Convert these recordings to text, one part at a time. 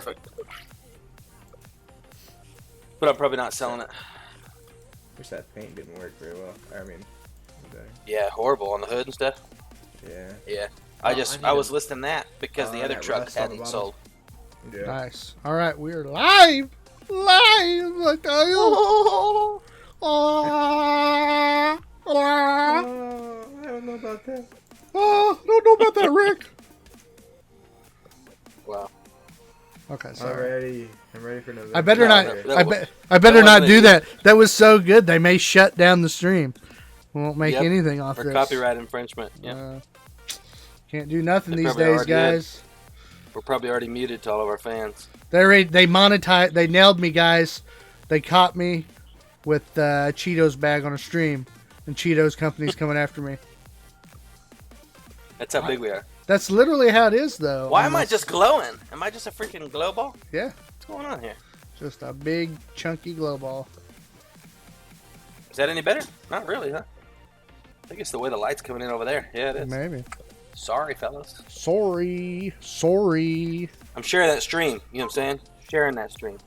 perfect. But I'm probably not selling it. Wish that paint didn't work very well. I mean, Yeah, horrible on the hood and stuff. yeah. Yeah. Oh, I was listing that because the other that truck rust on the hadn't bottom. sold. Yeah. Nice. All right, we're live. I tell you. Oh, Ah, ah. Oh, I don't know about that. Oh, don't know about that, Rick. wow. Okay, sorry. I'm ready for November. I better No, not. that I better not wasn't do it. that. That was so good. They may shut down the stream. We won't make Yep, anything off For this. copyright infringement. Yeah. Can't do nothing They these probably days, already did. guys. We're probably already muted to all of our fans. They monetized. They nailed me, guys. They caught me with a Cheetos bag on a stream, and Cheetos company's coming after me. That's how big we are. That's literally how it is, though. Why am I just glowing? Am I just a freaking glow ball? Yeah, What's going on here? just a big chunky glow ball. Is that any better? Not really, huh? I think it's the way the light's coming in over there. Yeah, it is. Maybe. Sorry, fellas. Sorry. I'm sharing that stream. You know what I'm saying? Sharing that stream.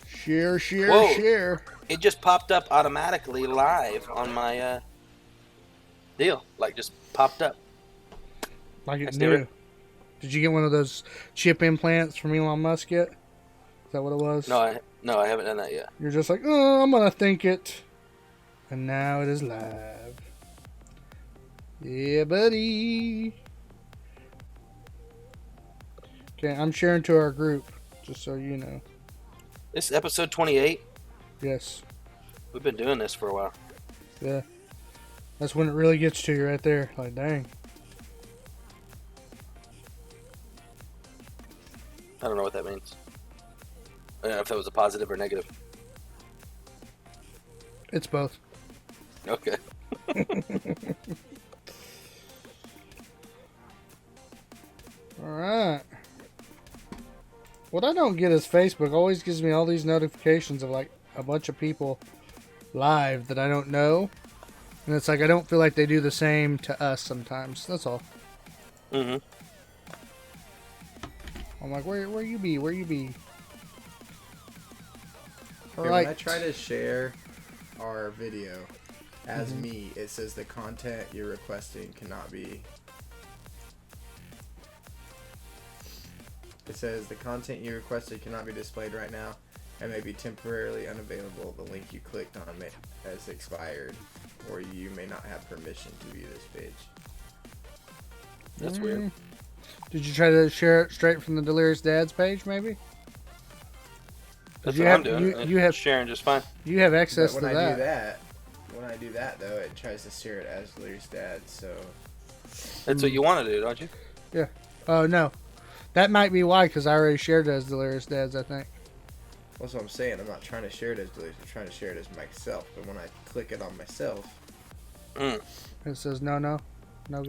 Share. Whoa. Share. It just popped up automatically live on my deal. Like, just popped up. Like Let's it's do new. it. Did you get one of those chip implants from Elon Musk yet? Is that what it was? No, I haven't done that yet. You're just like, oh, I'm gonna think it. And now it is live. Yeah, buddy. Okay, I'm sharing to our group, just so you know. This is episode 28. Yes. We've been doing this for a while. Yeah. That's when it really gets to you right there. Like, dang. I don't know what that means. I don't know if that was a positive or negative. It's both. Okay. Alright. What I don't get is Facebook always gives me all these notifications of like a bunch of people live that I don't know. And it's like I don't feel like they do the same to us sometimes. That's all. Mm-hmm. I'm like, where you be? Where you be? Okay, Alright. when I try to share our video as me, it says the content you're requesting cannot be. It says the content you requested cannot be displayed right now and may be temporarily unavailable. The link you clicked on has expired, or you may not have permission to view this page. That's weird. Did you try to share it straight from the Delirious Dad's page, maybe? That's you what have- I'm doing. you- and you have- sharing just fine. You have access But to when that. when I do that though, it tries to share it as Delirious Dad. So That's what you want to do, don't you? Oh, no. That might be why, because I already shared it as Delirious Dad's, I think. that's what I'm saying. I'm not trying to share it as Delirious. I'm trying to share it as myself. But when I click it on myself, Mm. It says no go.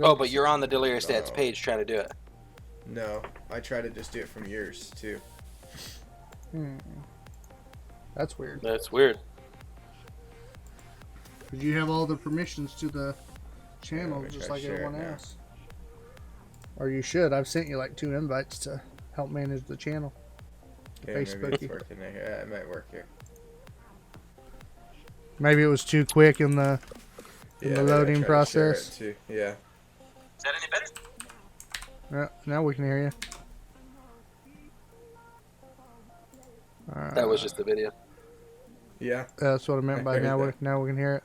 Oh, but you're on the Delirious Dad's No. page trying to do it. no, I try to just do it from yours too. That's weird. That's weird. Because you have all the permissions to the channel, let me just try like to share it everyone now. else. Or you should. I've sent you like 2 invites to help manage the channel. Yeah, maybe Facebooky. it's working there. Yeah, it might work here. Maybe it was too quick in the Yeah, the maybe I loading tried to share it process. too. Yeah. Is that any better? Yeah, now we can hear you. That was just the video. Yeah. That's what I meant by I heard now. that. Now we can hear it.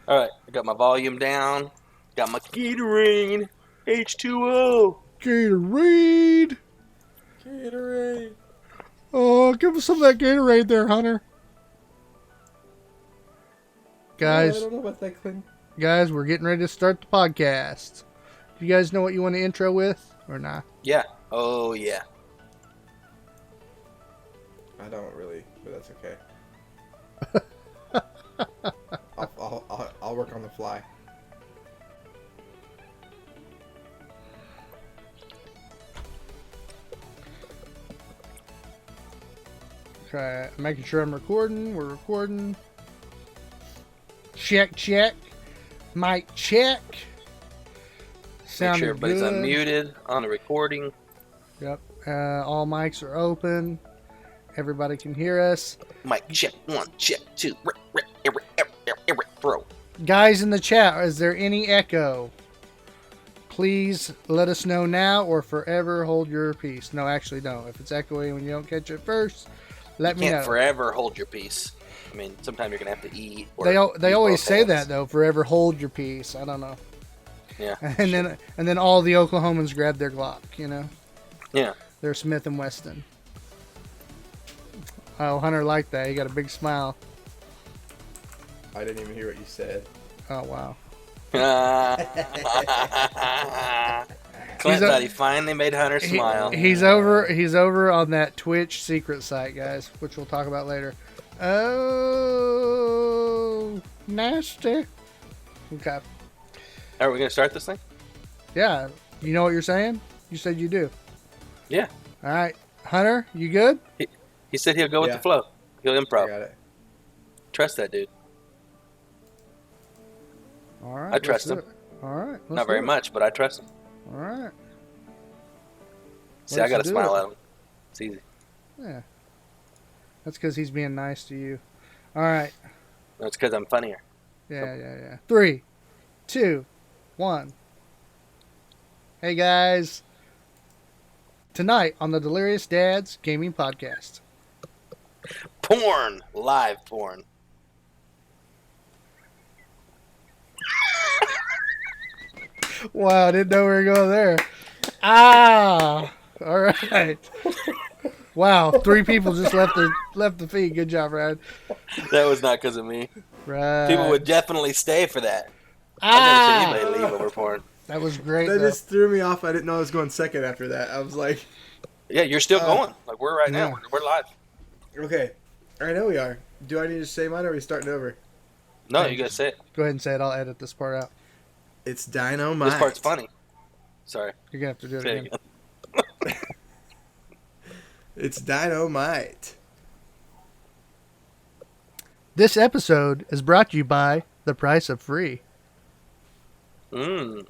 All right, I got my volume down. Got my Gatorade, H2O. Gatorade. Gatorade. Oh, give us some of that Gatorade there, Hunter. I Guys, don't know about that clean. we're getting ready to start the podcast. Do you guys know what you want to intro with or not? Yeah. Oh yeah. I don't really, but that's okay. I'll work on the fly. Try making sure I'm recording. We're recording. Check. Mic check. Make Sounded sure everybody's good. unmuted on the recording. Yep. All mics are open. Everybody can hear us. Mic check 1, check 2. Bro. Guys in the chat, is there any echo? Please let us know now or forever hold your peace. No, actually, no. If it's echoing when you don't catch it first, let me know. Can't forever hold your peace. I mean, sometimes you're gonna have to eat. Or They use always both say hands. that though. Forever hold your peace. I don't know. Yeah. And then all the Oklahomans grab their Glock. You know. Yeah. They're Smith and Wesson. Oh, Hunter liked that. He got a big smile. I didn't even hear what you said. Oh wow. Clint thought he finally made Hunter smile. He's over on that Twitch secret site, guys, which we'll talk about later. Oh, nasty. Okay. Are we gonna start this thing? Yeah. You know what you're saying? You said you do. Yeah. All right. Hunter, you good? He said he'll go with Yeah. the flow. He'll I improv. got it. Trust that dude. All right. I trust let's him. do it. All right. let's Not very do it. much, but I trust him. All right. See, I Let's gotta do smile it. at him. It's easy. Yeah. That's because he's being nice to you. All right. No, it's because I'm funnier. Yeah. 3, 2, 1. Hey guys. Tonight on the Delirious Dads Gaming Podcast. Porn, live porn. Wow, I didn't know we were going there. Ah, all right. Wow, 3 people just left the feed. Good job, Ryan. That was not because of me. Right. People would definitely stay for that. Ah, I've never seen anybody leave over porn. that was great. That though. just threw me off. I didn't know I was going second after that. I was like, Yeah, you're still going. Like we're right now. yeah. We're live. okay. I know we are. Do I need to say mine or are we starting over? No, you gotta say it. Go ahead and say it. I'll edit this part out. It's dynamite. This part's funny. Sorry. You're gonna have to do it Say it again. again. It's dynamite. This episode is brought to you by The Price of Free. Mmm.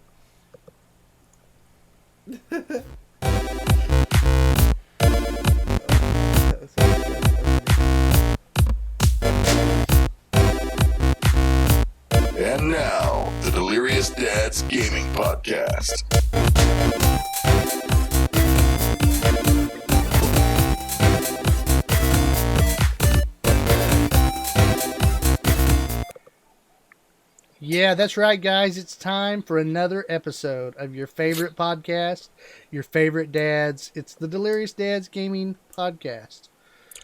And now, the Delirious Dads Gaming Podcast. Yeah, that's right, guys. It's time for another episode of your favorite podcast, your favorite dads. It's the Delirious Dads Gaming Podcast.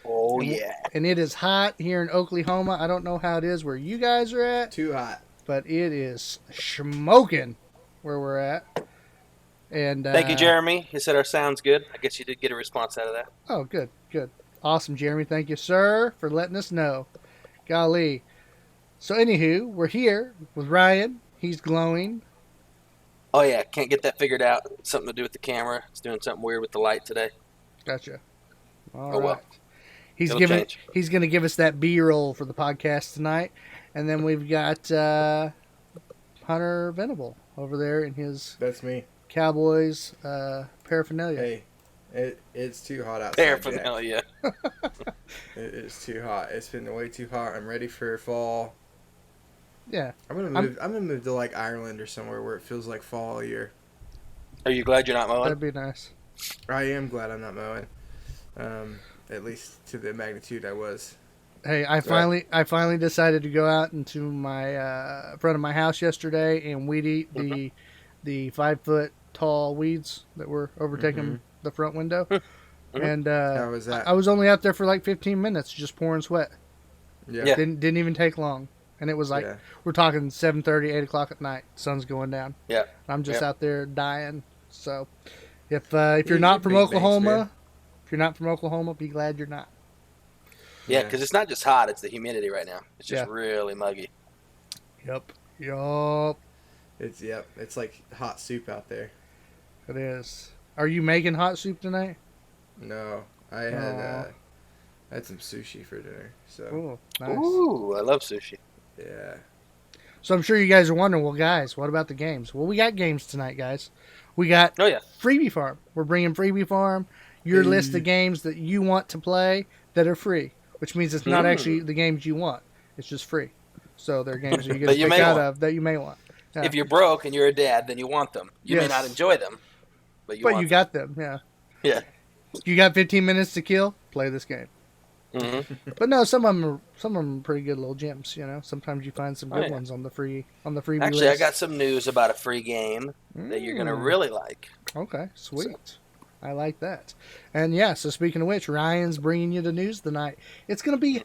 Oh yeah. And it is hot here in Oklahoma. I don't know how it is where you guys are at, Too hot. but it is smoking where we're at. And Thank you, Jeremy. He said our sound's good. I guess you did get a response out of that. Oh, good. Awesome, Jeremy. Thank you, sir, for letting us know. Golly. So, anywho, we're here with Ryan. He's glowing. Oh yeah, can't get that figured out. Something to do with the camera. It's doing something weird with the light today. Gotcha. All Oh, well. right. He's It'll going change. to give us that B-roll for the podcast tonight. And then we've got Hunter Venable over there in his That's me. Cowboys paraphernalia. Hey, it's too hot outside. Paraphernalia. It's too hot. It's been way too hot. I'm ready for fall. Yeah. I'm gonna move to like Ireland or somewhere where it feels like fall all year. Are you glad you're not mowing? That'd be nice. I am glad I'm not mowing. At least to the magnitude I was. Hey, I finally decided to go out into my front of my house yesterday and weed eat the 5 foot tall weeds that were overtaking the front window. And How was that? I was only out there for like 15 minutes, just pouring sweat. Yeah. Yeah. Didn't even take long, and it was like Yeah. we're talking 7:30, 8 o'clock at night. Sun's going down. Yeah. I'm just Yep. out there dying. So if you're you're not from big banks, Oklahoma, man. if you're not from Oklahoma, be glad you're not. Yeah, Yeah. because it's not just hot; it's the humidity right now. It's just Yeah. really muggy. Yup. It's like hot soup out there. It is. Are you making hot soup tonight? No, I had some sushi for dinner. So Cool. Nice. Ooh, I love sushi. yeah. So I'm sure you guys are wondering, well, guys, what about the games? Well, we got games tonight, guys. We got Oh, yeah. Freebie Farm. We're bringing Freebie Farm, your list of games that you want to play that are free, which means it's not actually the games you want. It's just free. So they're games that you get That to you pick may out want. of that you may want. Yeah. If you're broke and you're a dad, then you want them. You may not Yes. enjoy them, but you But want you them. got them, yeah. Yeah. You got 15 minutes to kill, play this game. Mm-hmm. But no, some of them are pretty good little gems. You know, sometimes you find some good yeah. ones on the freebie Actually, list. I got some news about a free game that you're gonna really like. Okay, sweet. I like that. And yeah, so speaking of which, Ryan's bringing you the news tonight. It's gonna be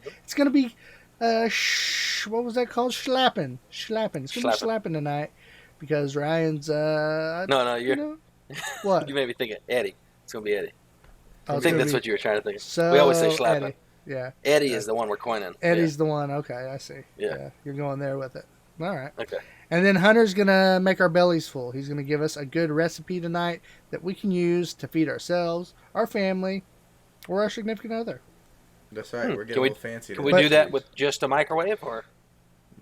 what was that called? Schlapping. It's gonna be slapping tonight because Ryan's No, you're what? you made me think of Eddie. It's gonna be Eddie. Oh, I it's think gonna that's be- what you were trying to think of. So We always say schlapping. Eddie. Yeah. Eddie is the one we're coining. Eddie's the one. Okay, I see. Yeah. You're going there with it. All right. Yeah. Okay. And then Hunter's going to make our bellies full. He's going to give us a good recipe tonight that we can use to feed ourselves, our family, or our significant other. That's right. We're Can getting we- a little fancy. Can we today. do that with just a microwave, or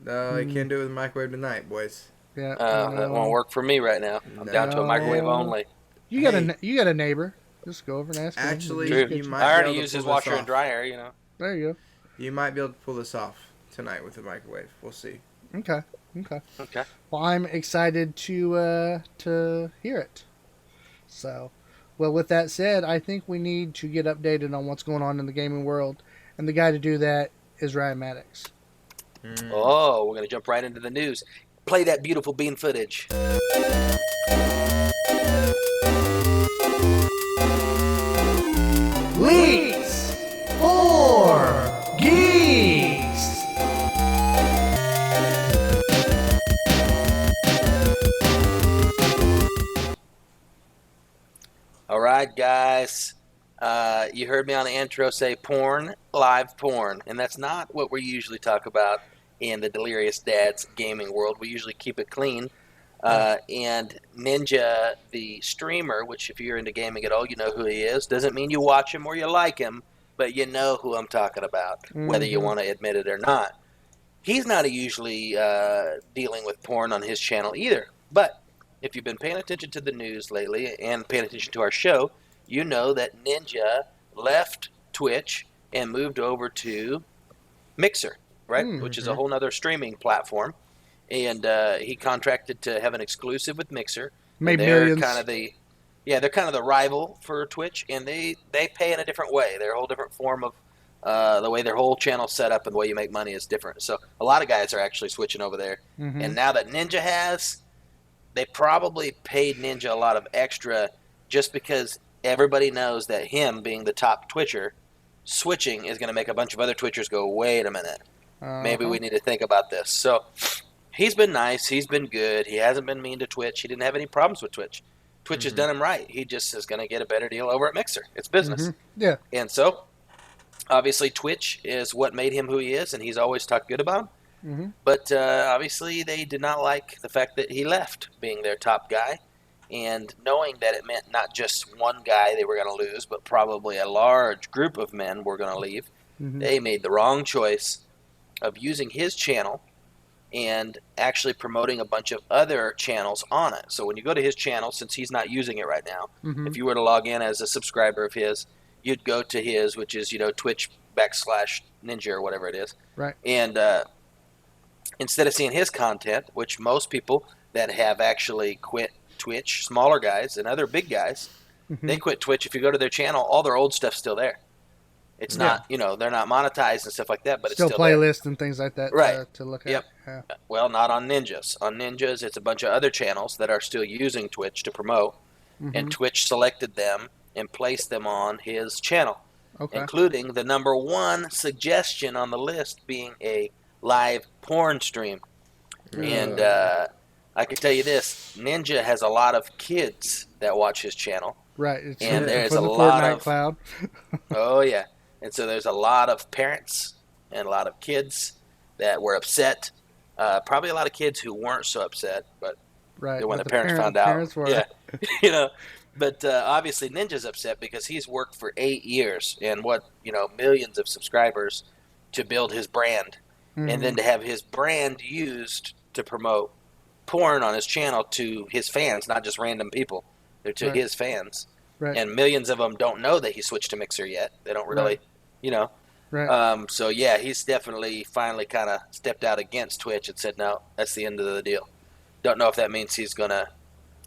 No, you can't do it with a microwave tonight, boys. Yeah. that won't work for me right now? I'm down to a microwave No. only. You got a neighbor. Just go over and ask him. Actually, He's True. you good. might I be already able to use his pull this washer and off. dryer. You know. There you You might be able to pull this off tonight with the microwave. We'll see. go. Okay. Okay. Well, I'm excited to hear it. So, well, with that said, I think we need to get updated on what's going on in the gaming world, and the guy to do that is Ryan Maddox. Oh, we're gonna jump right into the news. Play that beautiful bean footage. Leaks for Geeks. All right, guys. You heard me on the intro say porn, live porn, and that's not what we usually talk about in the Delirious Dads gaming world. We usually keep it clean. And Ninja, the streamer, which if you're into gaming at all, you know who he is. Doesn't mean you watch him or you like him, but you know who I'm talking about, whether you want to admit it or not. He's not usually dealing with porn on his channel either. But if you've been paying attention to the news lately and paying attention to our show, you know that Ninja left Twitch and moved over to Mixer, right? Which is a whole nother streaming platform. And he contracted to have an exclusive with Mixer. Made they're millions. they're kind of the rival for Twitch, and they pay in a different way. They're a whole different form of the way their whole channel's set up and the way you make money is different. So a lot of guys are actually switching over there. And now that Ninja has, they probably paid Ninja a lot of extra just because everybody knows that him being the top Twitcher, switching is going to make a bunch of other Twitchers go, wait a minute, maybe we need to think about this. So he's been nice. He's been good. He hasn't been mean to Twitch. He didn't have any problems with Twitch. Twitch has done him right. He just is going to get a better deal over at Mixer. It's business. Yeah. And so, obviously, Twitch is what made him who he is, and he's always talked good about him. But obviously, they did not like the fact that he left being their top guy. And knowing that it meant not just one guy they were going to lose, but probably a large group of men were going to leave, they made the wrong choice of using his channel and actually promoting a bunch of other channels on it. So when you go to his channel, since he's not using it right now, if you were to log in as a subscriber of his, you'd go to his, which is, Twitch/Ninja or whatever it is. Right. And instead of seeing his content, which most people that have actually quit Twitch, smaller guys and other big guys, they quit Twitch. If you go to their channel, all their old stuff's still there. It's not, they're not monetized and stuff like that, but Still it's still there. playlists and things like that Right. to look Yep. at. Yeah. Well, not on Ninjas. On Ninjas, it's a bunch of other channels that are still using Twitch to promote, and Twitch selected them and placed them on his channel, Okay. including the number one suggestion on the list being a live porn stream. And I can tell you this, Ninja has a lot of kids that watch his channel. Right. It's And there's for a the lot Fortnite of- cloud. Oh, yeah. And so there's a lot of parents and a lot of kids that were upset. Probably a lot of kids who weren't so upset, but Right. when but the parents found parents out. were. Yeah. But obviously Ninja's upset because he's worked for 8 years and millions of subscribers to build his brand. And then to have his brand used to promote porn on his channel to his fans, not just random people. They're to Right. his fans, Right. and millions of them don't know that he switched to Mixer yet. They don't really, Right. you know. Right. So yeah, he's definitely finally kind of stepped out against Twitch and said, no, that's the end of the deal. Don't know if that means he's gonna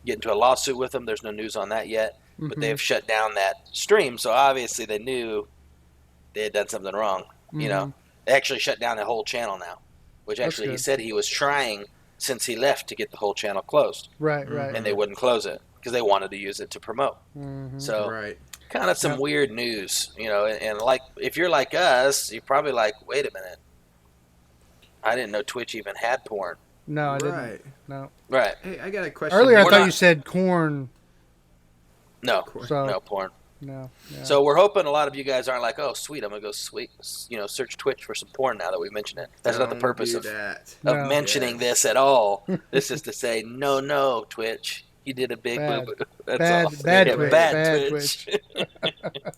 get into a lawsuit with them. There's no news on that yet, but Mm-hmm. they've shut down that stream, so obviously they knew they had done something wrong. You Mm-hmm. know, they actually shut down the whole channel now, which That's actually he good. said he was trying since he left to get the whole channel closed, Right. Right. and they wouldn't close it because they wanted to use it to promote. Mm-hmm. So Right. kind of some Yep. weird news, and like if you're like us, you're probably like, wait a minute, I didn't know Twitch even had porn. No, I didn't. Right. No. Right? Hey, I got a question. Earlier, I We're thought not- you said corn. No, So no porn. no. Yeah. So we're hoping a lot of you guys aren't like, oh, sweet, I'm gonna go search Twitch for some porn now that we mentioned it. That's not the Don't purpose do of that. No. mentioning Yes. this at all. This is to say, no, Twitch, you did a big Bad. boo boo. That's Bad- all. bad Yeah, Twitch. bad Bad Twitch.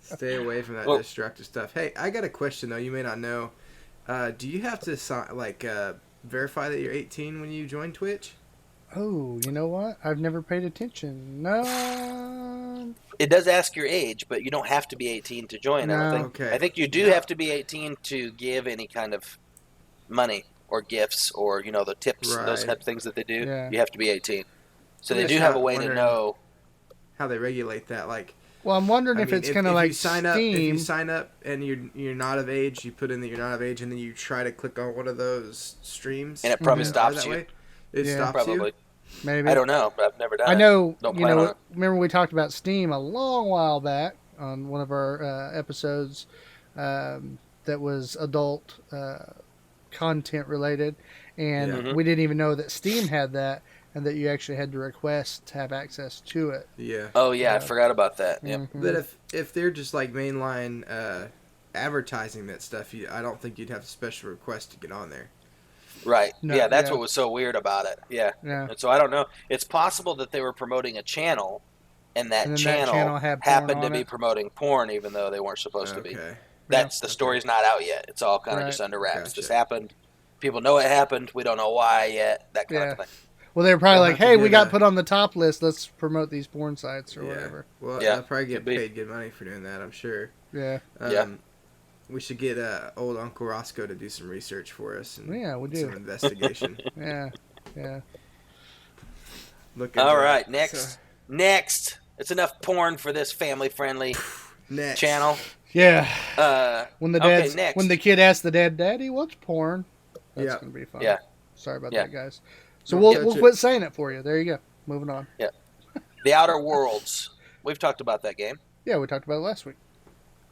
Stay away from that Well- destructive stuff. Hey, I got a question though. You may not know. Do you have to verify that you're 18 when you join Twitch? Oh, you know what? I've never paid attention. No. It does ask your age, but you don't have to be 18 to join. I don't No. think. Okay. I think you do have to be 18 to give any kind of money or gifts or the tips, those Right. type of things that they do. Yeah. You have to be 18. So I'm they just do have a way to wondering know. how they regulate that. Like, Well, I'm wondering I if mean, it's kind of like you sign up, if Steam. you sign up and you're not of age, you put in that you're not of age, and then you try to click on one of those streams, And it probably Mhm. stops that you. way, it Yeah. stops Probably. you. Maybe. I don't know, but I've never done I it. know. Don't You plan on know. it. Remember we talked about Steam a long while back on one of our episodes that was adult content related, and Yeah. Mhm. we didn't even know that Steam had that, and that you actually had to request to have access to it. Yeah. Oh yeah, I Yeah. forgot about that. Yep. Mhm. But if they're just like mainline advertising that stuff, I don't think you'd have a special request to get on there. Right. No, yeah, that's yeah. what was so weird about it. Yeah. Yeah. And so I don't know. It's possible that they were promoting a channel, and that And then that channel, channel had porn happened to on be it. promoting porn, even though they weren't supposed to be. Okay. That's the Okay. story's not out yet. It's all kind of Right. just under wraps. This Gotcha. happened. People know it happened. We don't know why yet. That kind Yeah. of thing. Well, they were probably We'll like, have to "Hey, we get got a- put on the top list. Let's promote these porn sites or Yeah. whatever." Well, Yeah, they'll probably get could be. paid good money for doing that, I'm sure. Yeah. Yeah. We should get old Uncle Roscoe to do some research for us and Yeah, we some do. investigation. Yeah. Yeah. Look at All that. right. Next. So, Next. It's enough porn for this family-friendly next channel. Yeah. Uh, When the Okay, dad's, next. when the kid asks the dad, "Daddy, what's porn?" That's Yeah. gonna be fun. Yeah. Sorry about Yeah. that, guys. So Don't we'll touch we'll it. quit saying it for you. There you go. Moving on. The Outer Worlds. We've talked about that game. Yeah, we talked about it last week.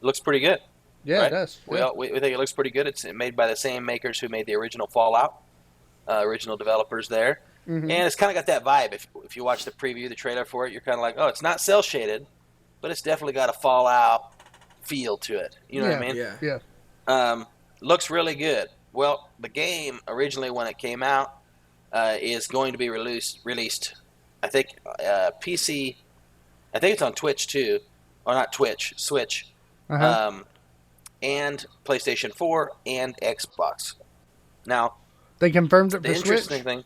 It looks pretty good. Yeah, Right. it does. We, Yeah. all, we think it looks pretty good. It's made by the same makers who made the original Fallout, original developers there. Mhm. And it's kind of got that vibe. If you watch the preview, the trailer for it, you're kind of like, oh, it's not cel shaded, but it's definitely got a Fallout feel to it. You know what I mean? yeah. Yeah. Looks really good. Well, the game originally when it came out is going to be released. I think PC. I think it's on Twitch too, or not Twitch, Switch, Uh-huh. and PlayStation 4 and Xbox. Now, They confirmed it the for interesting Switch. thing,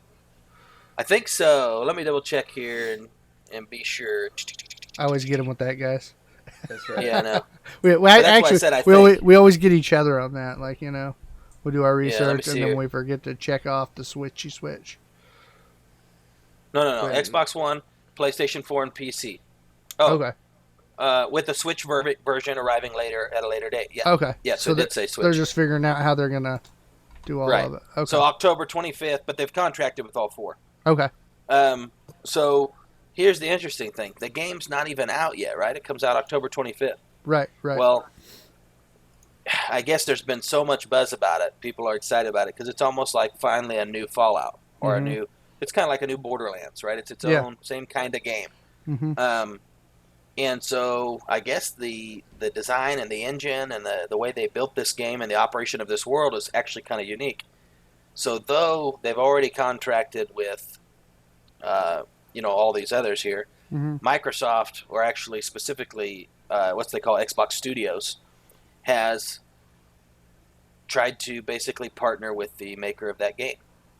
I think so. Let me double check here and be sure. I always get them with that, guys. That's right. Yeah, I know. We that's why I actually said I we think. always get each other on that. Like, we do our Yeah, let me research and see then here. we forget to check off the switchy switch. No. Wait. Xbox One, PlayStation 4, and PC. Oh, Okay. with the Switch version arriving later at a later date. Yeah. Okay. Yeah, so it did say Switch. They're just figuring out how they're gonna do all Right. of it. Okay. So October 25th, but they've contracted with all four. Okay. So here's the interesting thing: the game's not even out yet, right? It comes out October 25th. Right. Right. Well, I guess there's been so much buzz about it. People are excited about it because it's almost like finally a new Fallout or Mhm. a new. It's kind of like a new Borderlands, right? It's its Yeah. own same kind of game. hmm And so I guess the design and the engine and the way they built this game and the operation of this world is actually kind of unique. So though they've already contracted with, all these others here, hmm Microsoft, or actually specifically what they call Xbox Studios, has tried to basically partner with the maker of that game.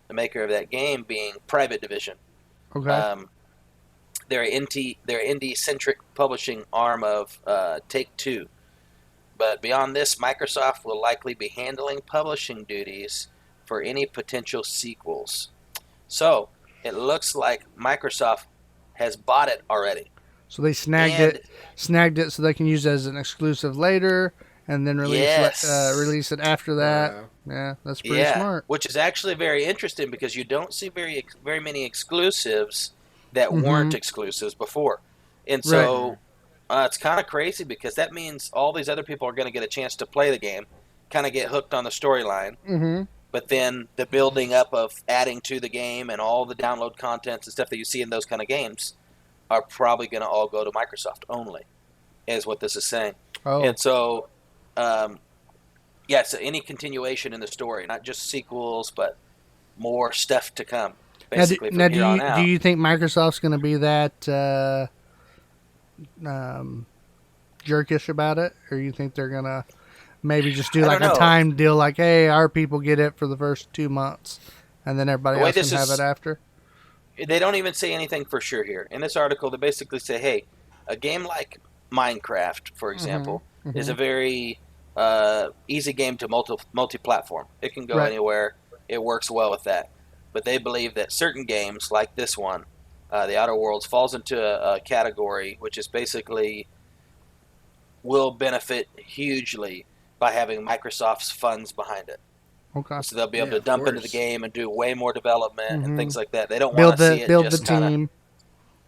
The maker of that game being Private Division. Okay. They're indie-centric publishing arm of Take-Two. But beyond this, Microsoft will likely be handling publishing duties for any potential sequels. So it looks like Microsoft has bought it already. So they snagged And it so they can use it as an exclusive later, and then yes, release it after that. Wow. Yeah, that's pretty yeah, smart. which is actually very interesting because you don't see very many exclusives that Mm-hmm. weren't exclusives before, and Right. so it's kind of crazy because that means all these other people are going to get a chance to play the game, kind of get hooked on the storyline. Mm-hmm. But then the building up of adding to the game and all the download contents and stuff that you see in those kind of games are probably going to all go to Microsoft only, is what this is saying. Oh. And so, so any continuation in the story, not just sequels, but more stuff to come, basically from here on out. Do you think Microsoft's going to be that jerkish about it, or you think they're going to maybe just do I like don't a know. time deal, like, hey, our people get it for the first 2 months, and then everybody The way else can this have is- it after? They don't even say anything for sure here. In this article, they basically say, hey, a game like Minecraft, for example, is a very easy game to multi-platform. It can go Right. anywhere. It works well with that. But they believe that certain games, like this one, The Outer Worlds, falls into a category which is basically will benefit hugely by having Microsoft's funds behind it. Okay. So they'll be able Yeah, to of dump into the course. game and do way more development Mhm. and things like that. They don't want to see it Build the just kind of team.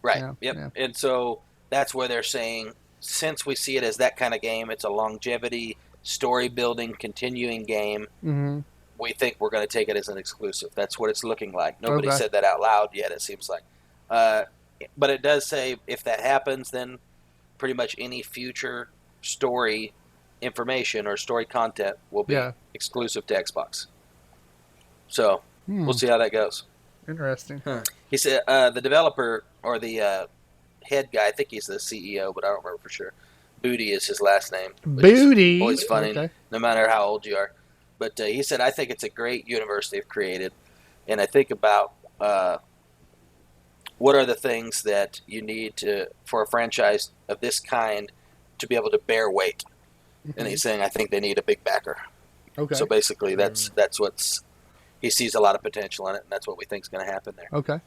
right. Yeah, Yep. yeah. And so that's where they're saying, since we see it as that kind of game, it's a longevity, story building, continuing game. Mm-hmm. We think we're going to take it as an exclusive. That's what it's looking like. Nobody Okay. said that out loud yet. It seems like, but it does say if that happens, then pretty much any future story information or story content will be Yeah. exclusive to Xbox. So Hmm. we'll see how that goes. Interesting. Huh. He said the developer or the head guy, I think he's the CEO, but I don't remember for sure. Booty is his last name. which is Booty. always funny, Okay. no matter how old you are. But he said, I think it's a great universe they've created. And I think about what are the things that you need for a franchise of this kind to be able to bear weight. And he's saying, I think they need a big backer. Okay. So basically, that's what's he sees a lot of potential in it, and that's what we think is going to happen there. Okay.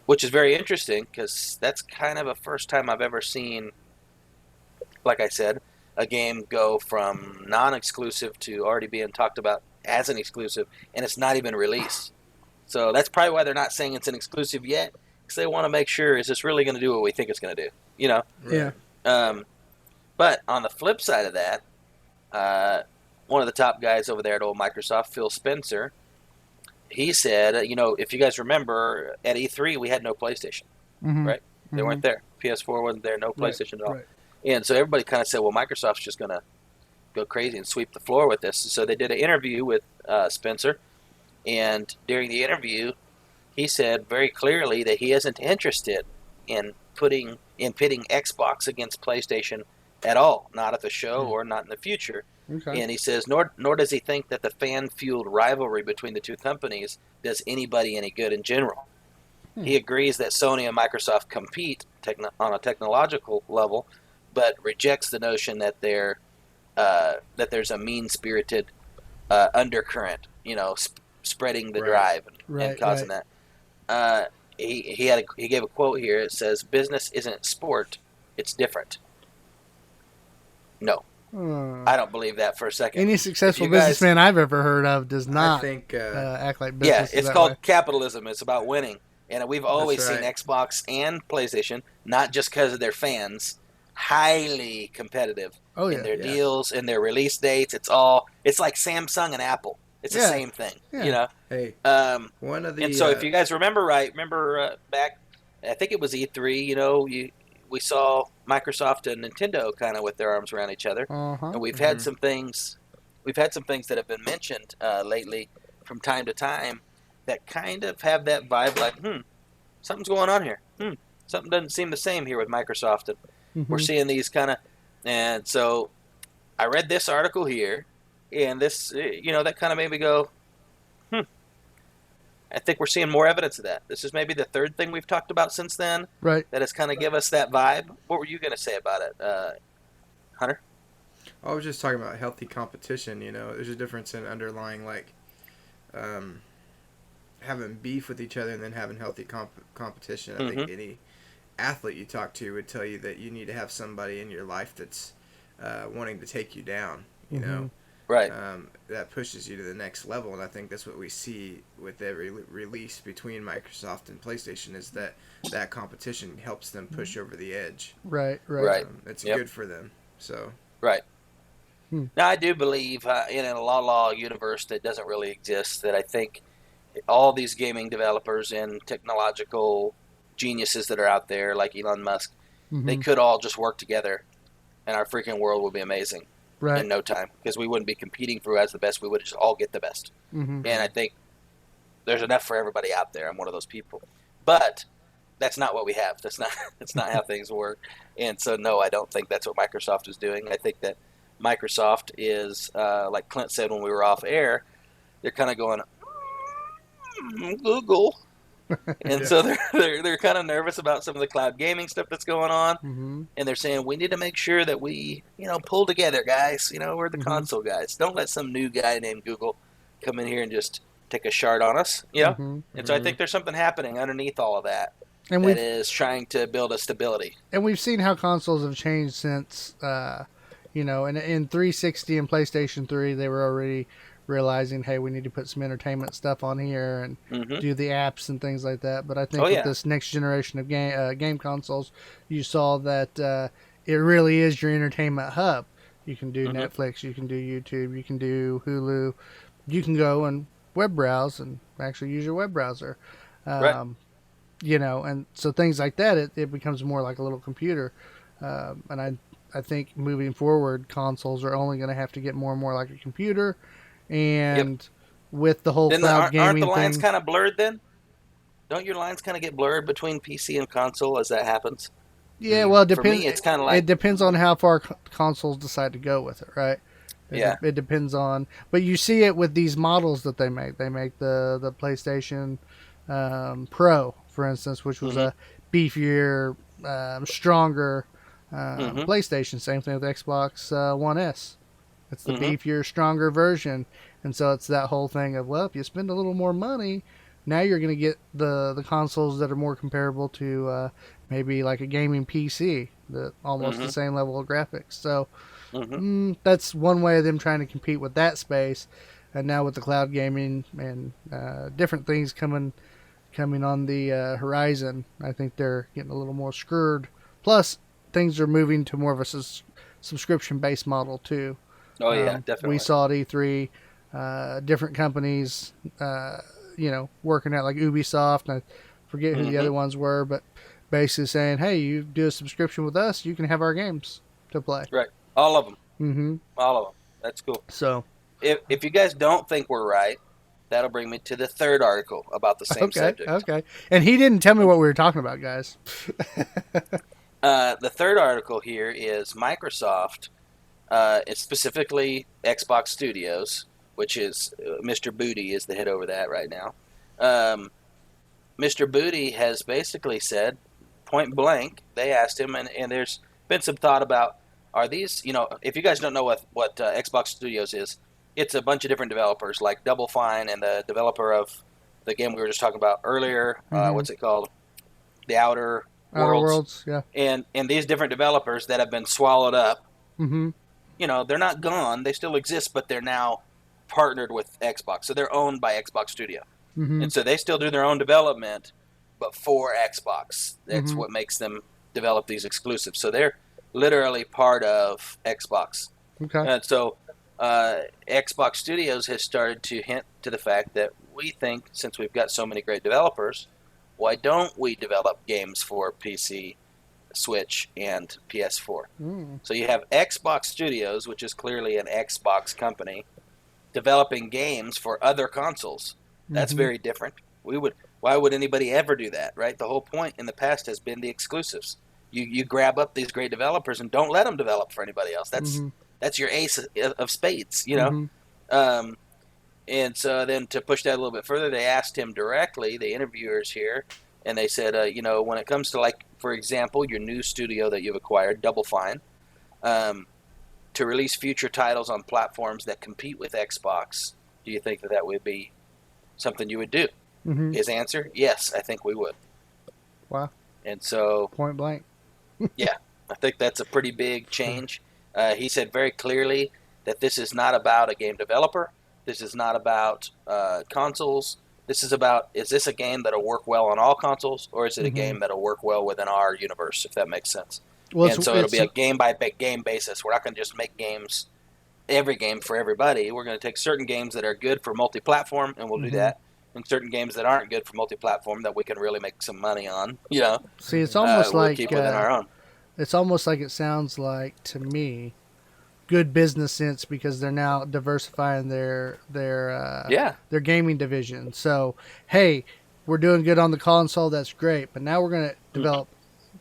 Which is very interesting because that's kind of a first time I've ever seen, like I said, a game go from non-exclusive to already being talked about as an exclusive, and it's not even released. So that's probably why they're not saying it's an exclusive yet, because they want to make sure, is this really going to do what we think it's going to do? You know? Yeah. But on the flip side of that, one of the top guys over there at old Microsoft, Phil Spencer, he said, if you guys remember, at E3 we had no PlayStation, Mm-hmm. right? They Mhm. weren't there. PS4 wasn't there, no PlayStation at all. Right. And so everybody kind of said, well, Microsoft's just going to go crazy and sweep the floor with this. So they did an interview with Spencer, and during the interview, he said very clearly that he isn't interested in pitting Xbox against PlayStation at all, not at the show or not in the future. Okay. And he says, nor does he think that the fan-fueled rivalry between the two companies does anybody any good in general. He agrees that Sony and Microsoft compete on a technological level, but rejects the notion that that there's a mean-spirited undercurrent, spreading the drive and causing that. He gave a quote here. It says, "Business isn't sport; it's different." No, I don't believe that for a second. Any successful If you guys- businessman I've ever heard of does not I think act like Yeah, business. it's that called way. capitalism. It's about winning. And we've always That's seen right. Xbox and PlayStation, not just because of their fans, highly competitive Oh, in yeah, their yeah. deals, in their release dates. It's like Samsung and Apple. It's the Yeah, same thing, yeah. hey, one of the And so if you guys remember back, I think it was E3, we saw Microsoft and Nintendo kind of with their arms around each other. Uh-huh. And we've had some things that have been mentioned lately from time to time that kind of have that vibe like, something's going on here. Something doesn't seem the same here with Microsoft. And we're Mhm. seeing these kind of, and so I read this article here, and this, that kind of made me go, I think we're seeing more evidence of that. This is maybe the third thing we've talked about since then Right. that has kind of give us that vibe. What were you going to say about it, Hunter? I was just talking about healthy competition. There's a difference in underlying um, having beef with each other and then having healthy competition. I think any athlete you talk to would tell you that you need to have somebody in your life that's wanting to take you down. Right. That pushes you to the next level, and I think that's what we see with every release between Microsoft and PlayStation is that competition helps them push over the edge. Right. It's good for them. So. Right. Now, I do believe in a law universe that doesn't really exist, that I think all these gaming developers and technological geniuses that are out there, like Elon Musk, they could all just work together, and our freaking world would be amazing in no time, because we wouldn't be competing for who has the best. We would just all get the best. And I think there's enough for everybody out there. I'm one of those people. But that's not what we have. That's not how things work. And so, no, I don't think that's what Microsoft is doing. I think that Microsoft is, like Clint said when we were off air, they're kind of going, Google. And so they're kind of nervous about some of the cloud gaming stuff that's going on. And they're saying, we need to make sure that we, pull together, guys. We're the console guys. Don't let some new guy named Google come in here and just take a shard on us. And so I think there's something happening underneath all of that. And that is trying to build a stability. And we've seen how consoles have changed since, in 360 and PlayStation 3, they were already realizing, hey, we need to put some entertainment stuff on here and do the apps and things like that. But I think with this next generation of game consoles, you saw that it really is your entertainment hub. You can do Netflix, you can do YouTube, you can do Hulu, you can go and web browse and actually use your web browser. And so things like that, it becomes more like a little computer. And I think moving forward, consoles are only going to have to get more and more like a computer. And with the whole cloud gaming aren't the lines thing, kind of blurred then? Don't your lines kind of get blurred between PC and console as that happens? Yeah, well, it For depends. me, it's kind of like, it depends on how far consoles decide to go with it, right? It depends on, but you see it with these models that they make. They make the PlayStation Pro, for instance, which was a beefier, stronger PlayStation. Same thing with Xbox One S. It's the beefier, stronger version. And so it's that whole thing of, well, if you spend a little more money, now you're going to get the consoles that are more comparable to maybe like a gaming PC, almost the same level of graphics. So that's one way of them trying to compete with that space. And now with the cloud gaming and different things coming on the horizon, I think they're getting a little more screwed. Plus, things are moving to more of a subscription-based model, too. Oh, yeah, definitely. We saw at E3 different companies, working at like Ubisoft, and I forget who the other ones were, but basically saying, hey, you do a subscription with us, you can have our games to play. Right. All of them. All of them. That's cool. So, if you guys don't think we're right, that'll bring me to the third article about the same subject. Okay. And he didn't tell me what we were talking about, guys. The third article here is Microsoft. It's specifically Xbox Studios, which is Mr. Booty is the head over that right now. Mr. Booty has basically said, point blank, they asked him, and there's been some thought about, are these, if you guys don't know what Xbox Studios is, it's a bunch of different developers, like Double Fine and the developer of the game we were just talking about earlier. What's it called? The Outer Worlds. Yeah. And these different developers that have been swallowed up, they're not gone. They still exist, but they're now partnered with Xbox. So they're owned by Xbox Studio. And so they still do their own development, but for Xbox. That's what makes them develop these exclusives. So they're literally part of Xbox. Okay. And so Xbox Studios has started to hint to the fact that we think, since we've got so many great developers, why don't we develop games for PC, Switch, and PS4? So you have Xbox Studios, which is clearly an Xbox company, developing games for other consoles. That's very different. Why would anybody ever do that, right? The whole point in the past has been the exclusives. You grab up these great developers and don't let them develop for anybody else. That's your ace of spades, And so then to push that a little bit further, they asked him directly, the interviewers here, and they said, when it comes to, like, for example, your new studio that you've acquired, Double Fine, to release future titles on platforms that compete with Xbox, do you think that that would be something you would do? Mm-hmm. His answer, yes, I think we would. Wow. And so, Point blank. yeah, I think that's a pretty big change. He said very clearly that this is not about a game developer. This is not about consoles. This is about, is this a game that'll work well on all consoles, or is it a Mm-hmm. game that'll work well within our universe, if that makes sense? Well, And so it'll be a game by game basis. We're not going to just make games, every game for everybody. We're going to take certain games that are good for multi-platform, and we'll do Mhm. that, and certain games that aren't good for multi-platform that we can really make some money on. See, it's almost we'll like keep within our own. it's almost like it sounds like to me good business sense because they're now diversifying their their gaming division. So, hey, we're doing good on the console, that's great, but now we're going to develop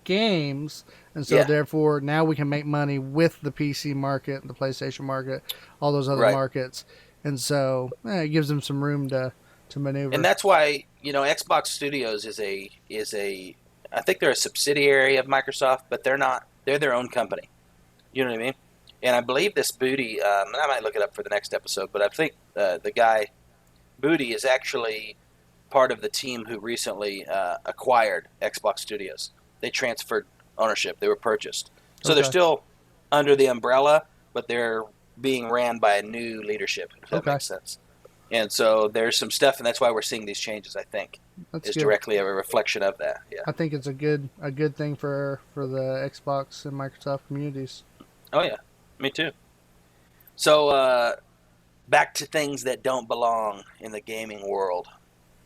games, and so Yeah. therefore now we can make money with the PC market, the PlayStation market, all those other Right. markets, and so it gives them some room to maneuver. And that's why Xbox Studios is a I think they're a subsidiary of Microsoft, but they're not. They're their own company. You know what I mean? And I believe this Booty. And I might look it up for the next episode, but I think the guy Booty is actually part of the team who recently acquired Xbox Studios. They transferred ownership. They were purchased, so they're Okay. still under the umbrella, but they're being ran by a new leadership. If that Okay. makes sense. And so there's some stuff, and that's why we're seeing these changes. I think That's is good. directly a reflection of that. Yeah. I think it's a good thing for the Xbox and Microsoft communities. Oh yeah, me too. So back to things that don't belong in the gaming world: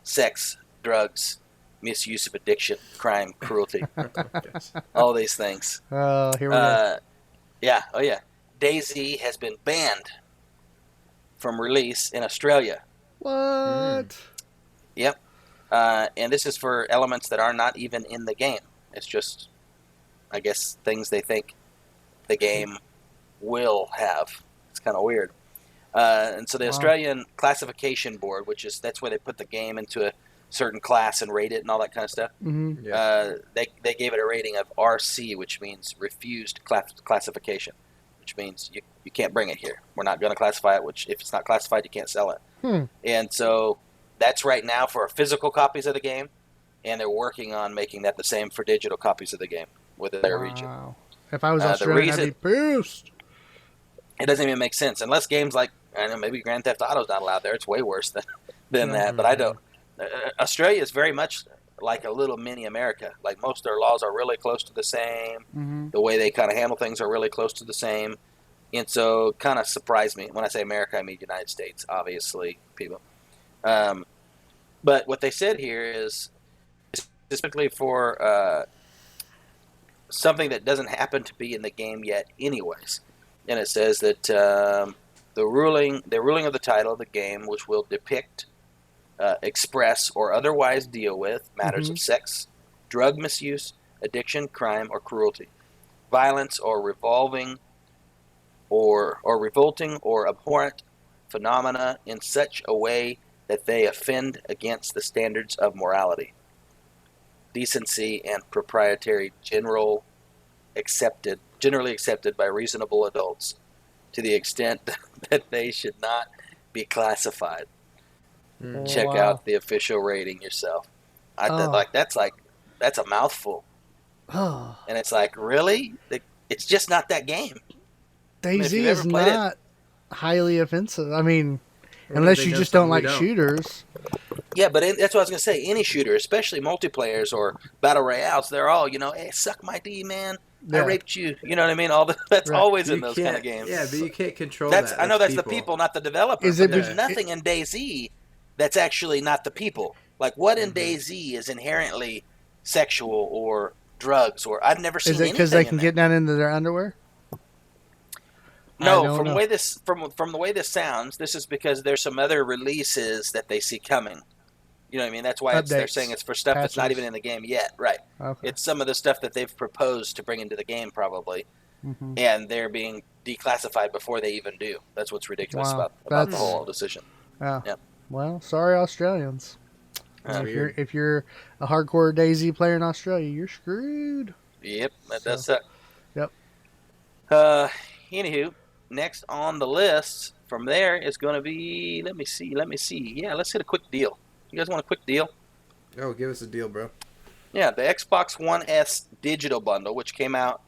sex, drugs, misuse of addiction, crime, cruelty, Yes. all these things. Oh, here we go. Yeah. Oh yeah. DayZ has been banned from release in Australia. What? Yep. And this is for elements that are not even in the game. It's just, I guess, things they think the game will have. It's kind of weird. And so the Wow. Australian Classification Board, that's where they put the game into a certain class and rate it and all that kind of stuff. Mm-hmm. Yeah. They gave it a rating of RC, which means refused classification, which means you can't bring it here. We're not going to classify it, which if it's not classified, you can't sell it. And so that's right now for physical copies of the game, and they're working on making that the same for digital copies of the game within their region. Wow. If I was The Australian, I'd reason- be pissed. It doesn't even make sense unless games like, I don't know, maybe Grand Theft Auto's not allowed there. It's way worse than Yeah. that. But I don't. Australia is very much like a little mini America. Like most of their laws are really close to the same. Mm-hmm. The way they kind of handle things are really close to the same. And so kind of surprised me. When I say America, I mean United States, obviously, people. But what they said here is specifically for something that doesn't happen to be in the game yet anyways. And it says that the ruling of the title of the game, which will depict, express, or otherwise deal with matters of sex, drug misuse, addiction, crime, or cruelty, violence, or revolting or abhorrent phenomena in such a way that they offend against the standards of morality, decency, and propriety generally accepted by reasonable adults, to the extent that they should not be classified. Check Wow. out the official rating yourself. Oh. That's a mouthful, Oh, and it's like, really? It's just not that game. if DayZ you've is ever played it- not highly offensive. I mean, Or unless they you know just don't something like we don't. shooters. Yeah, but that's what I was gonna say. Any shooter, especially multiplayers or battle royales, they're all, hey, suck my D, man. I Yeah. raped you. You know what I mean? That's Right. always in You those kind of can't- games. Yeah, but you can't control That's that. I know that's the people. people, not the developer. Is But it there's be- nothing in DayZ that's actually not the people. Like what in DayZ is inherently sexual or drugs or I've never seen Is it anything because they in can there. get down into their underwear? I No, don't from know. the way this sounds, this is because there's some other releases that they see coming. You know what I mean? That's why they're Updates, saying it's for stuff that's not patches. even in the game yet. Right. Okay. It's some of the stuff that they've proposed to bring into the game probably, Mhm. and they're being declassified before they even do. That's what's ridiculous Wow. about the That's- whole decision. Oh, Yep. well, sorry, Australians. That's weird. If you're a hardcore DayZ player in Australia, you're screwed. Yep, that So, does suck. yep. Uh, Anywho, next on the list from there is going to be. Let me see. Yeah, let's hit a quick deal. You guys want a quick deal? Oh, give us a deal, bro. Yeah, the Xbox One S digital bundle, which came out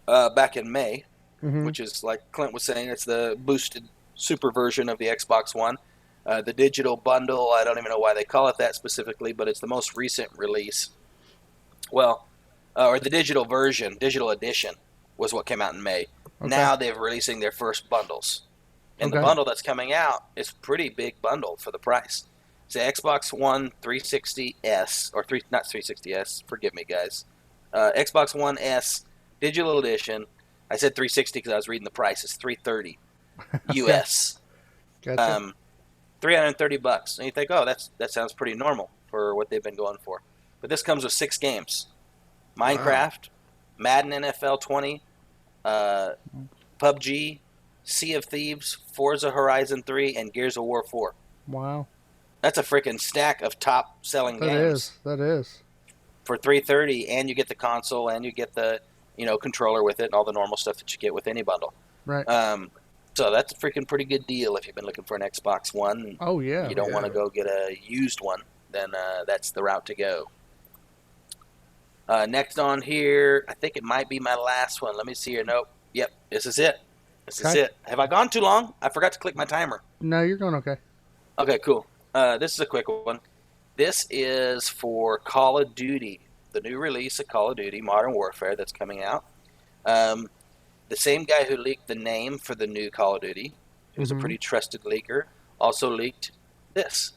back in May, Mm-hmm. which is like Clint was saying, it's the boosted super version of the Xbox One. The digital bundle, I don't even know why they call it that specifically, but it's the most recent release. Well, or the digital version, digital edition, was what came out in May. Okay. Now they're releasing their first bundles. And the Okay. bundle that's coming out is a pretty big bundle for the price. It's the Xbox One 360S, or not 360S, forgive me, guys. Xbox One S digital edition. I said 360 because I was reading the price. It's 330 US. Gotcha. $330. And you think, oh, that sounds pretty normal for what they've been going for. But this comes with 6 games: Minecraft, Madden NFL 20, PUBG, Sea of Thieves, Forza Horizon 3, and Gears of War 4. Wow. That's a freaking stack of top selling That games is. That is. for $330, and you get the console and you get the controller with it and all the normal stuff that you get with any bundle. Right. So that's a freaking pretty good deal if you've been looking for an Xbox One. Oh yeah. You don't Yeah. want to go get a used one, then that's the route to go. Next on here, I think it might be my last one. Let me see here. Nope. Yep, this is it. This is Okay. it. Have I gone too long? I forgot to click my timer. No, you're going okay. Okay, cool. This is a quick one. This is for Call of Duty, the new release of Call of Duty Modern Warfare that's coming out. The same guy who leaked the name for the new Call of Duty, who's Mhm. a pretty trusted leaker, also leaked this.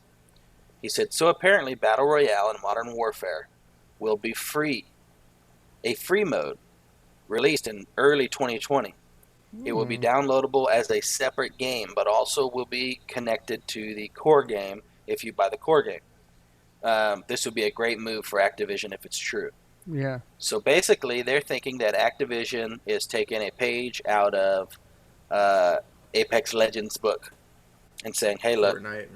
He said, so apparently Battle Royale in Modern Warfare will be free. A free mode released in early 2020. It will be downloadable as a separate game, but also will be connected to the core game if you buy the core game. This would be a great move for Activision if it's true. Yeah. So basically, they're thinking that Activision is taking a page out of Apex Legends book and saying, hey, look, Fortnite.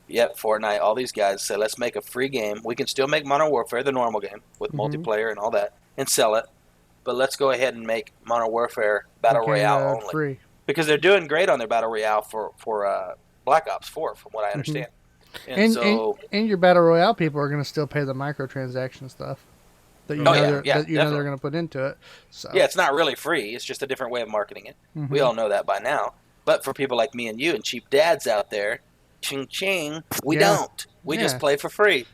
yep, Fortnite, all these guys say, let's make a free game. We can still make Modern Warfare, the normal game, with multiplayer and all that, and sell it. But let's go ahead and make Modern Warfare Battle Okay, Royale only. free. Because they're doing great on their Battle Royale for Black Ops 4, from what I understand. And your battle royale people are going to still pay the microtransaction stuff that Oh, yeah, they're, yeah, that you know they're definitely. going to put into it. So yeah, it's not really free. It's just a different way of marketing it. Mhm. We all know that by now. But for people like me and you and cheap dads out there, ching ching, we Yeah. don't. We just Yeah. play for free.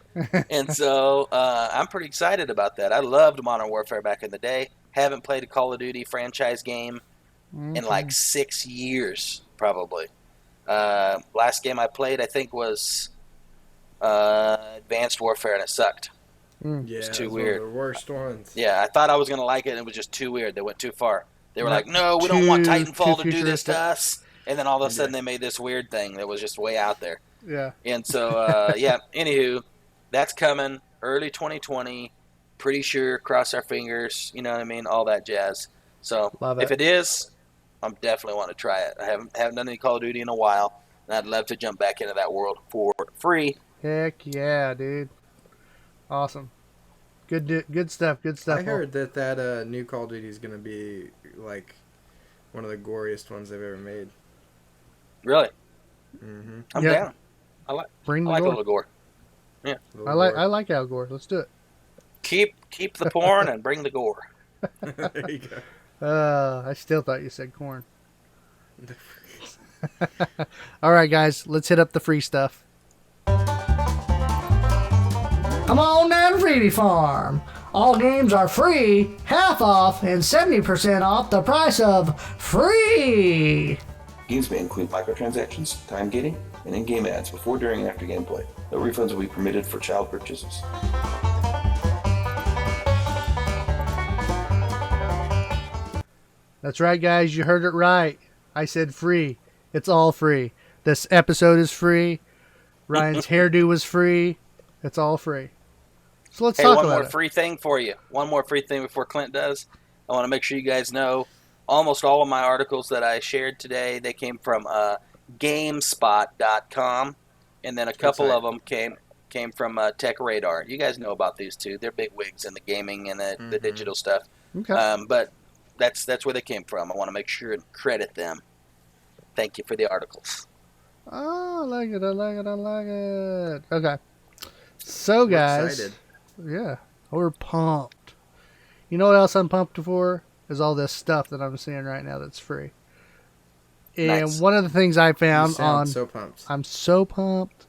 And so I'm pretty excited about that. I loved Modern Warfare back in the day. Haven't played a Call of Duty franchise game in like 6 years, probably. Last game I played, I think, was Advanced Warfare, and it sucked. Yeah, It's it's too one weird. of the worst ones. Yeah, I thought I was going to like it, and it was just too weird. They went too far. They were Not like, no, we don't want too Titanfall to do this futuristic. to us. And then all of a sudden Yeah. they made this weird thing that was just way out there. Yeah. And so, yeah, anywho, that's coming early 2020. Pretty sure, cross our fingers, you know what I mean? All that jazz. So Love if it. it is, I'm definitely want to try it. I haven't done any Call of Duty in a while, and I'd love to jump back into that world for free. Heck yeah, dude. Awesome. Good stuff. Good stuff. I heard that new Call of Duty is gonna be like one of the goriest ones they've ever made. Really, Mm-hmm. I'm Yeah. down. Bring I the like a gore. little gore. I like Al Gore. Let's do it. Keep the porn and bring the gore. There you go. I still thought you said corn. All right, guys, let's hit up the free stuff. Come on down to Freebie Farm. All games are free, half off, and 70% off the price of free. Games may include microtransactions, time gating, and in-game ads before, during, and after gameplay. No refunds will be permitted for child purchases. That's right, guys. You heard it right. I said free. It's all free. This episode is free. Ryan's hairdo was free. It's all free. So let's Hey, talk one about more it. free thing for you. One more free thing before Clint does. I want to make sure you guys know almost all of my articles that I shared today, they came from GameSpot.com, and then a couple right. of them came from Tech Radar. You guys know about these two; they're big wigs in the gaming and the digital stuff. Okay. But that's where they came from. I want to make sure and credit them. Thank you for the articles. Oh, I like it. I like it. I like it. Okay. So, We're guys. excited. Yeah. We're pumped. You know what else I'm pumped for? Is all this stuff that I'm seeing right now that's free. And Nice. one of the things I You found sound so pumped. I'm so pumped.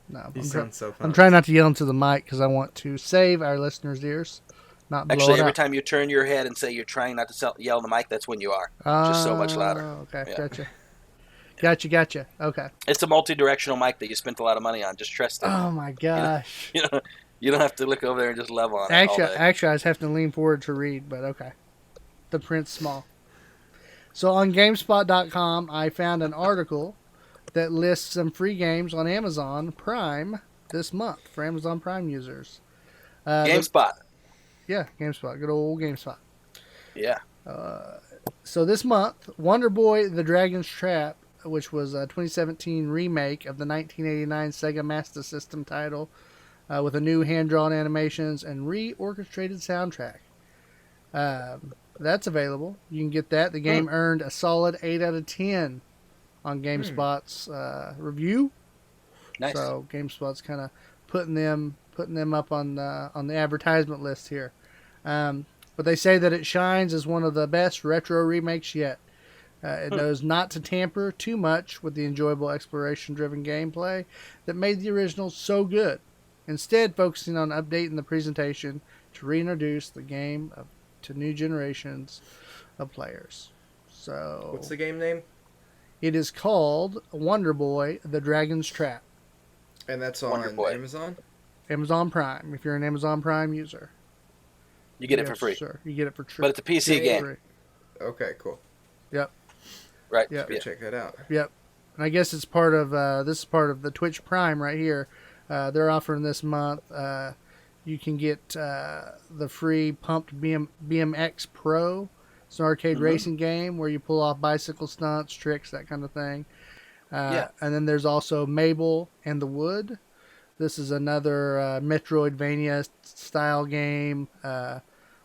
No, You sound so pumped. I'm trying not to yell into the mic because I want to save our listeners' ears, not blow Actually, it every up. time you turn your head and say you're trying not to yell in the mic, that's when you are. Just so much louder. Okay, Yeah. gotcha. Okay. It's a multi-directional mic that you spent a lot of money on. Just trust it. Oh my gosh. You don't have to look over there and just love on it all day. Actually, I just have to lean forward to read, but okay. The print's small. So on GameSpot.com, I found an article that lists some free games on Amazon Prime this month for Amazon Prime users. GameSpot. Yeah, GameSpot. Good old GameSpot. Yeah. So this month, Wonder Boy: The Dragon's Trap, which was a 2017 remake of the 1989 Sega Master System title, with a new hand-drawn animations and re-orchestrated soundtrack. That's available. You can get that. The game earned a solid 8 out of 10 on GameSpot's review. Nice. So GameSpot's kind of putting them up on the advertisement list here. But they say that it shines as one of the best retro remakes yet. It knows not to tamper too much with the enjoyable exploration-driven gameplay that made the original so good. Instead, focusing on updating the presentation to reintroduce the game to new generations of players. So, What's the game name? it is called Wonder Boy: The Dragon's Trap. And that's Wonder on Boy. Amazon? Amazon Prime. If you're an Amazon Prime user, You get it Yes, for free. Sir. You get it for free. But it's a PC game. Free. Okay, cool. Yep. Right. Yep. Go check that out. Yep. And I guess it's part of this is part of the Twitch Prime right here. They're offering this month. You can get the free Pumped BMX Pro. It's an arcade racing game where you pull off bicycle stunts, tricks, that kind of thing. Yeah. And then there's also Mabel and the Wood. This is another Metroidvania style game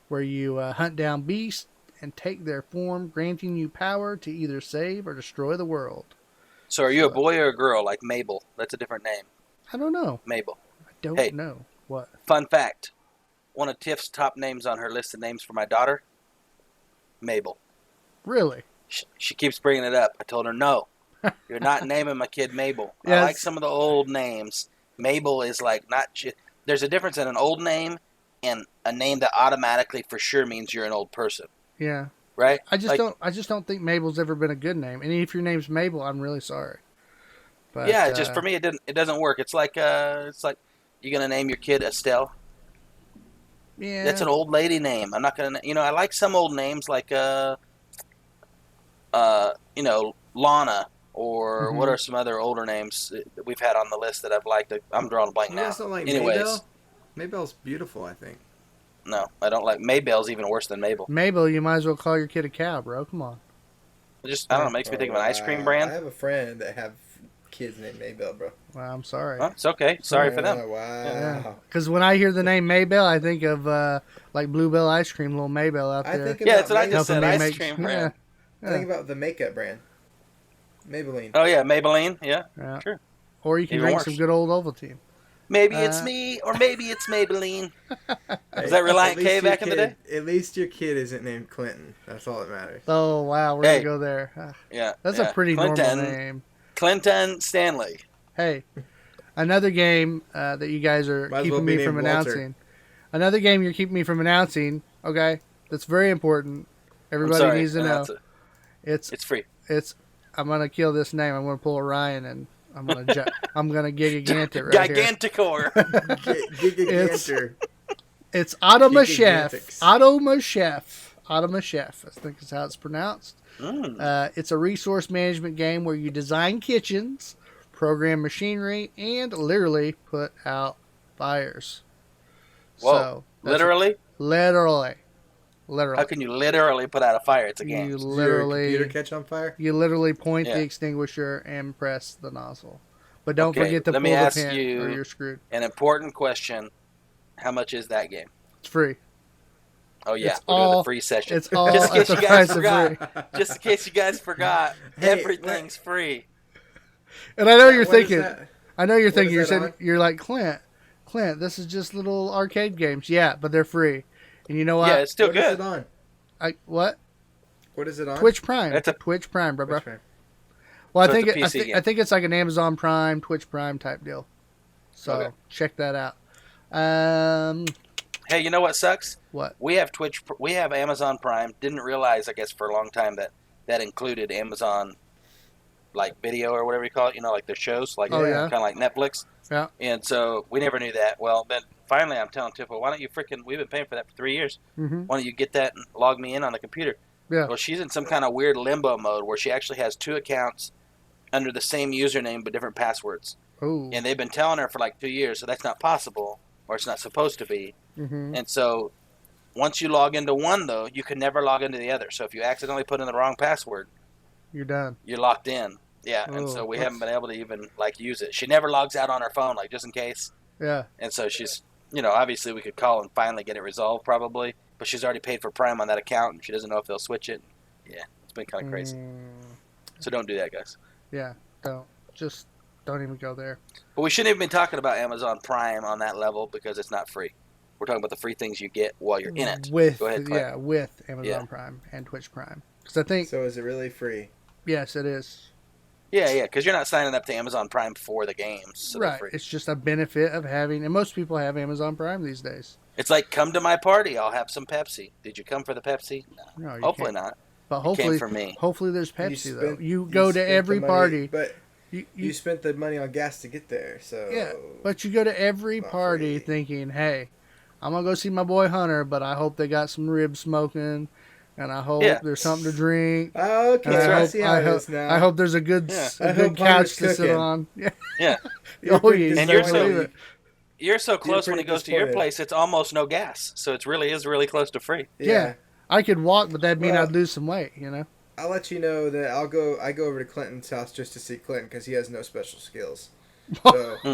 where you hunt down beasts and take their form, granting you power to either save or destroy the world. So are you a boy or a girl like Mabel? That's a different name. I don't know. Mabel. I don't Hey. know. What? Fun fact. One of Tiff's top names on her list of names for my daughter, Mabel. Really? She keeps bringing it up. I told her, no, you're not naming my kid Mabel. I Yes. like some of the old names. Mabel is like not. There's a difference in an old name and a name that automatically for sure means you're an old person, Yeah. right? I just Like, don't. I just don't think Mabel's ever been a good name. And if your name's Mabel, I'm really sorry. But, yeah, just for me, it doesn't work. It's like you're gonna name your kid Estelle. Yeah. That's an old lady name. I'm not gonna. I like some old names like Lana. Or what are some other older names that we've had on the list that I've liked? I'm drawing a blank You now. guys don't like Anyways, Maybell? Maybell's beautiful, I think. no, I don't like Maybell's even worse than Mabel. Mabel, you might as well call your kid a cow, bro. Come on. I don't know. It makes me think of an ice cream brand. I have a friend that have kids named Maybell, bro. Well, I'm sorry. Huh? It's okay. Sorry for them. Oh, wow. Yeah. Because when I hear the name Maybell, I think of like Bluebell ice cream, little Maybell out I there. think Yeah, about that's what I just said. helping me Ice cream brand. I think about the makeup brand. Maybelline. Oh yeah, Maybelline. Yeah, Yeah. sure. Or you can Even drink worse. some good old Ovaltine. Maybe it's Uh, me, or maybe it's Maybelline. Hey, Was that Reliant at least K your back in the kid- At least your kid isn't named Clinton. That's all that matters. Oh wow, we're Hey. gonna go there. Ah, Yeah, that's yeah. a pretty Clinton, normal name. Clinton Stanley. Hey, another game that you guys are Might as keeping well be me from named Walter. announcing. Another game you're keeping me from announcing. Okay, that's very important. I'm Everybody sorry. needs to No, know. It's It's free. I'm gonna kill this name. I'm gonna pull a Ryan and I'm gonna I'm gonna gigant it right here. Giganticor. Gigantor. It's Automachef. Gigantics. Automachef. I think is how it's pronounced. Mm. It's a resource management game where you design kitchens, program machinery, and literally put out fires. Whoa. So, that's Literally? literally. Literally. How can you literally put out a fire? It's a game. You Did your literally computer catch on fire? you literally point the Yeah. extinguisher and press the nozzle. But don't Okay, forget to let pull me the ask pin you- or you're screwed. An important question. How much is that game? It's free. Oh, yeah. It's We're doing all- the free session. It's all Just in at case the you guys price of forgot. free. Just in case you guys forgot, Hey, everything's free. And I know you're What is thinking. that? I know you're What thinking. is You're that saying on? you're like Clint. This is just little arcade games. Yeah, but they're free. And you know what? Yeah, it's still What is good. it on? What? What is it on? Twitch Prime. That's a- Twitch Prime, bro. Which one? Well, So I think it's a PC game. I think it's like an Amazon Prime, Twitch Prime type deal. So Okay. check that out. Hey, you know what sucks? What? We have we have Amazon Prime. Didn't realize, I guess, for a long time that included Amazon, like video or whatever you call it. You know, like their shows, like Oh, yeah. kind of like Netflix. Yeah. And so we never knew that. Well, then finally, I'm telling Tiffany, why don't you freaking? We've been paying for that for 3 years. Mm-hmm. Why don't you get that and log me in on the computer? Yeah. Well, she's in some kind of weird limbo mode where she actually has 2 accounts under the same username but different passwords. Oh. And they've been telling her for like 2 years, so that's not possible, or it's not supposed to be. Mm-hmm. And so once you log into one, though, you can never log into the other. So if you accidentally put in the wrong password, You're done. you're locked in. Yeah, and Oh, so we that's- haven't been able to even like use it. She never logs out on her phone, like just in case. Yeah. And so she's, obviously we could call and finally get it resolved probably, but she's already paid for Prime on that account, and she doesn't know if they'll switch it. Yeah, it's been kind of crazy. So don't do that, guys. Yeah. Don't even go there. But we shouldn't even be talking about Amazon Prime on that level because it's not free. We're talking about the free things you get while you're in it. With Go ahead, Clint. yeah, with Amazon Yeah. Prime and Twitch Prime. Because I think So is it really free? yes, it is. Yeah, because you're not signing up to Amazon Prime for the games. So they're Right. free. It's just a benefit of having, and most people have Amazon Prime these days. It's like, come to my party. I'll have some Pepsi. Did you come for the Pepsi? No. No, you Hopefully can't. not. But You came hopefully, for me. hopefully there's Pepsi though. spent- You go to spent every the money, party. but You, you spent the money on gas to get there. So yeah, but you go to every Not party free. thinking, hey, I'm gonna go see my boy Hunter, but I hope they got some ribs smoking, and I hope Yeah. there's something to drink. Oh, okay, And I I see hope, how I it hope, is now. I hope there's a good, Yeah. a I good hope couch Hunter's to sit cooking. on. Yeah. Yeah. You're Oh, pretty yeah. And you're disappointed. so- You're so close when he pretty goes to your disappointed. place, it's almost no gas. So it really is really close to free. Yeah. I could walk, but that'd mean Well- I'd lose some weight. I'll let you know that I go over to Clinton's house just to see Clinton because he has no special skills. So I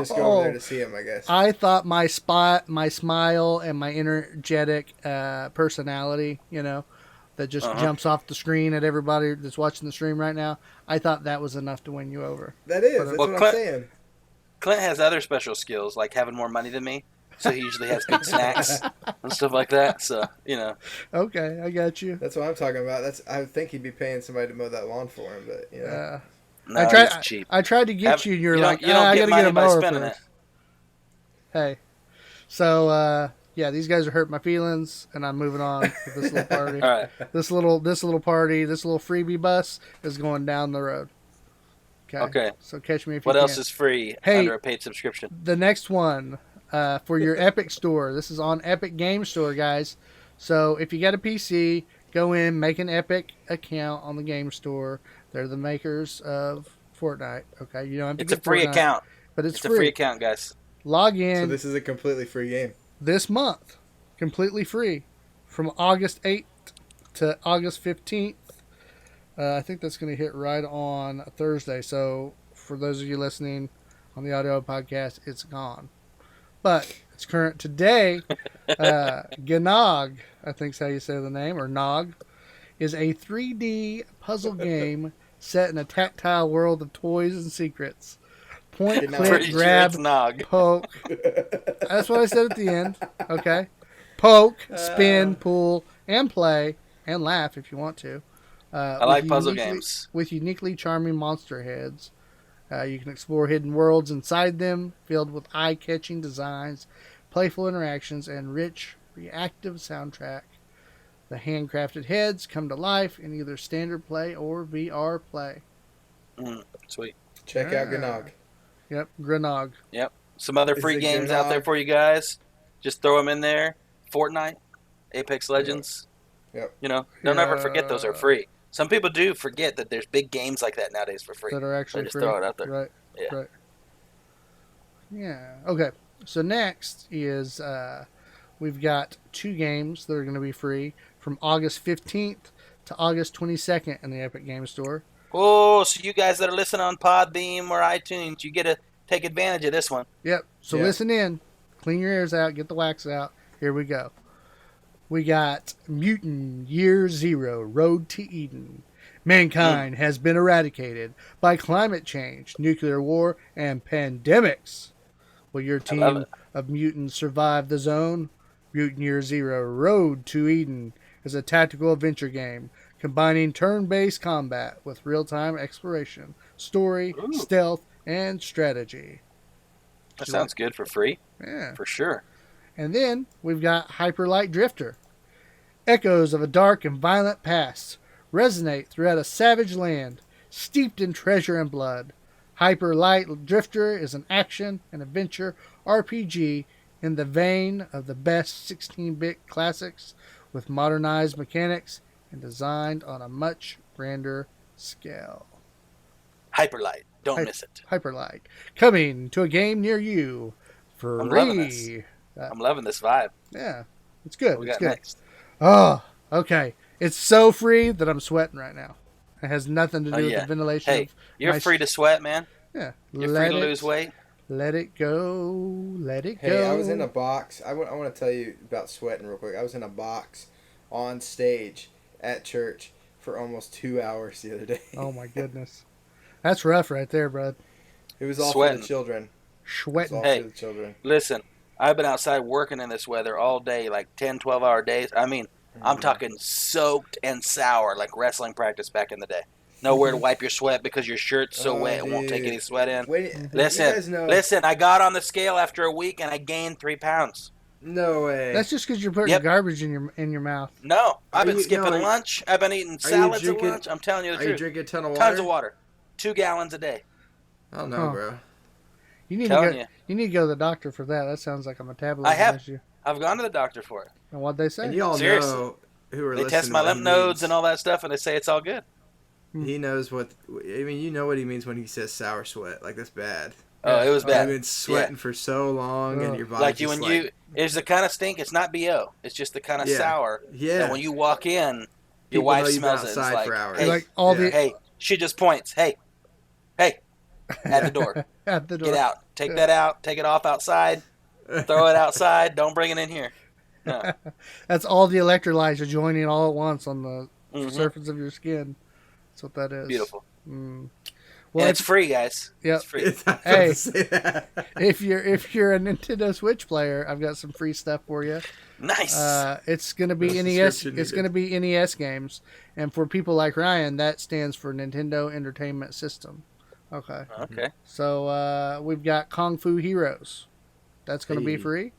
just go over there to see him, I guess. I thought my smile, and my energetic personality, that just jumps off the screen at everybody that's watching the stream right now. I thought that was enough to win you over. That is. Well, That's Well, what Clint- I'm saying. Clint has other special skills, like having more money than me. So he usually has good snacks and stuff like that. So, Okay, I got you. That's what I'm talking about. I think he'd be paying somebody to mow that lawn for him, but no, I tried. he's cheap. I tried to get Have- you, and you're you don't- like, you don't I get gotta money get a by mower spending first. Hey, so yeah, these guys are hurting my feelings, and I'm moving on with this little party. All right. This little party, this little freebie bus is going down the road. Okay. So catch me if you What can. else is free Hey. under a paid subscription? The next one for your Epic Store. This is on Epic Game Store, guys. So if you got a PC, go in, make an Epic account on the Game Store. They're the makers of Fortnite. Okay, you don't have to It's a get free Fortnite, account. but It's a free account, guys. Log so in this is a completely free game. this month, completely free, from August 8th to August 15th. I think that's going to hit right on Thursday. So for those of you listening on the audio podcast, it's gone. But it's current today. Gnog, I think is how you say the name, or Nog, is a 3D puzzle game set in a tactile world of toys and secrets. Point, Pretty click, Pretty sure grab, it's Nog. poke. That's what I said at the end. Okay. Poke, spin, pull, and play, and laugh if you want to. I like with puzzle uniquely- games. With uniquely charming monster heads. You can explore hidden worlds inside them, filled with eye-catching designs, playful interactions, and rich, reactive soundtrack. The handcrafted heads come to life in either standard play or VR play. Sweet. Check out Gnog. Yep, Grenog. Yep. Some other Is free it games out there Gnog? for you guys. Just throw them in there. Fortnite, Apex Legends. Yep. Don't ever forget those are Yeah. free. Some people do forget that there's big games like that nowadays for free. That are actually just free. throw it out there. Right. Yeah. Right. Yeah. Okay. So next is we've got 2 games that are going to be free from August 15th to August 22nd in the Epic Game Store. Oh, so you guys that are listening on Podbeam or iTunes, you get to take advantage of this one. Yep. So Yeah. listen in, clean your ears out, get the wax out. Here we go. We got Mutant Year Zero: Road to Eden. Mankind has been eradicated by climate change, nuclear war, and pandemics. Will your I love team it. of mutants survive the zone? Mutant Year Zero: Road to Eden is a tactical adventure game combining turn-based combat with real-time exploration, story, Ooh. stealth, and strategy. That sounds good for free, Yeah. for sure. And then we've got Hyperlight Drifter. Echoes of a dark and violent past resonate throughout a savage land, steeped in treasure and blood. Hyperlight Drifter is an action and adventure RPG in the vein of the best 16-bit classics, with modernized mechanics and designed on a much grander scale. Hyperlight. Don't miss it. Hyperlight, coming to a game near you. Free. I'm loving this. I'm loving this vibe. Yeah, it's good. What we It's got good. next? Oh, okay. It's so free that I'm sweating right now. It has nothing to do Oh, with yeah. the ventilation. Hey, of you're my free to sweat, man. Yeah. You're free to lose weight. Let it go. Let it Hey, go. I was in a box. I want to tell you about sweating real quick. I was in a box on stage at church for almost 2 hours the other day. Oh my goodness. That's rough right there, bud. It was all for Sweating. the children. It was Sweating. all Hey. for the children. Listen, I've been outside working in this weather all day, like 10, 12-hour days. I mean, I'm talking soaked and sour, like wrestling practice back in the day. Nowhere to wipe your sweat because your shirt's so wet it won't take dude. any sweat in. Wait, Listen, you guys know? listen, I got on the scale after a week and I gained 3 pounds. No way. That's just because you're putting Yep. garbage in your mouth. No, I've been you- skipping no, are you- lunch. I've been eating you salads drinking- at lunch. I'm telling you the Are you truth. drinking a ton of water? Tons of water. 2 gallons a day. I don't know, Huh. bro. You need Telling to you. you need to go to the doctor for that. That sounds like a metabolism I have. issue. I've gone to the doctor for it. And what'd they say? And y'all Seriously. know who are They listening. test my what lymph he nodes means. and all that stuff, and they say it's all good. He knows what. I mean, you know what he means when he says sour sweat. Like, that's bad. Oh, it was You've bad. been sweating for so long, Oh. and your body's Like you just when you, it's the kind of stink. It's not BO. It's just the kind of Yeah. sour. Yeah. That when you walk in, your People wife know you've been smells it. And it's outside like, for hours. hey, Like all Yeah. the hey, she just points. Hey, at the door. at the door. Get out. Take that out. Take it off outside. Throw it outside. Don't bring it in here. No. That's all the electrolytes are joining all at once on the Mhm. surface of your skin. That's what that is. Beautiful. Mm. Well, Well, it's free, guys. Yep. It's free. I was about Hey. to say that. if you're a Nintendo Switch player, I've got some free stuff for you. Nice. It's gonna be No NES. subscription It's needed. gonna be NES games, and for people like Ryan, that stands for Nintendo Entertainment System. Okay. Okay. So we've got Kung Fu Heroes. That's gonna be Hey. free.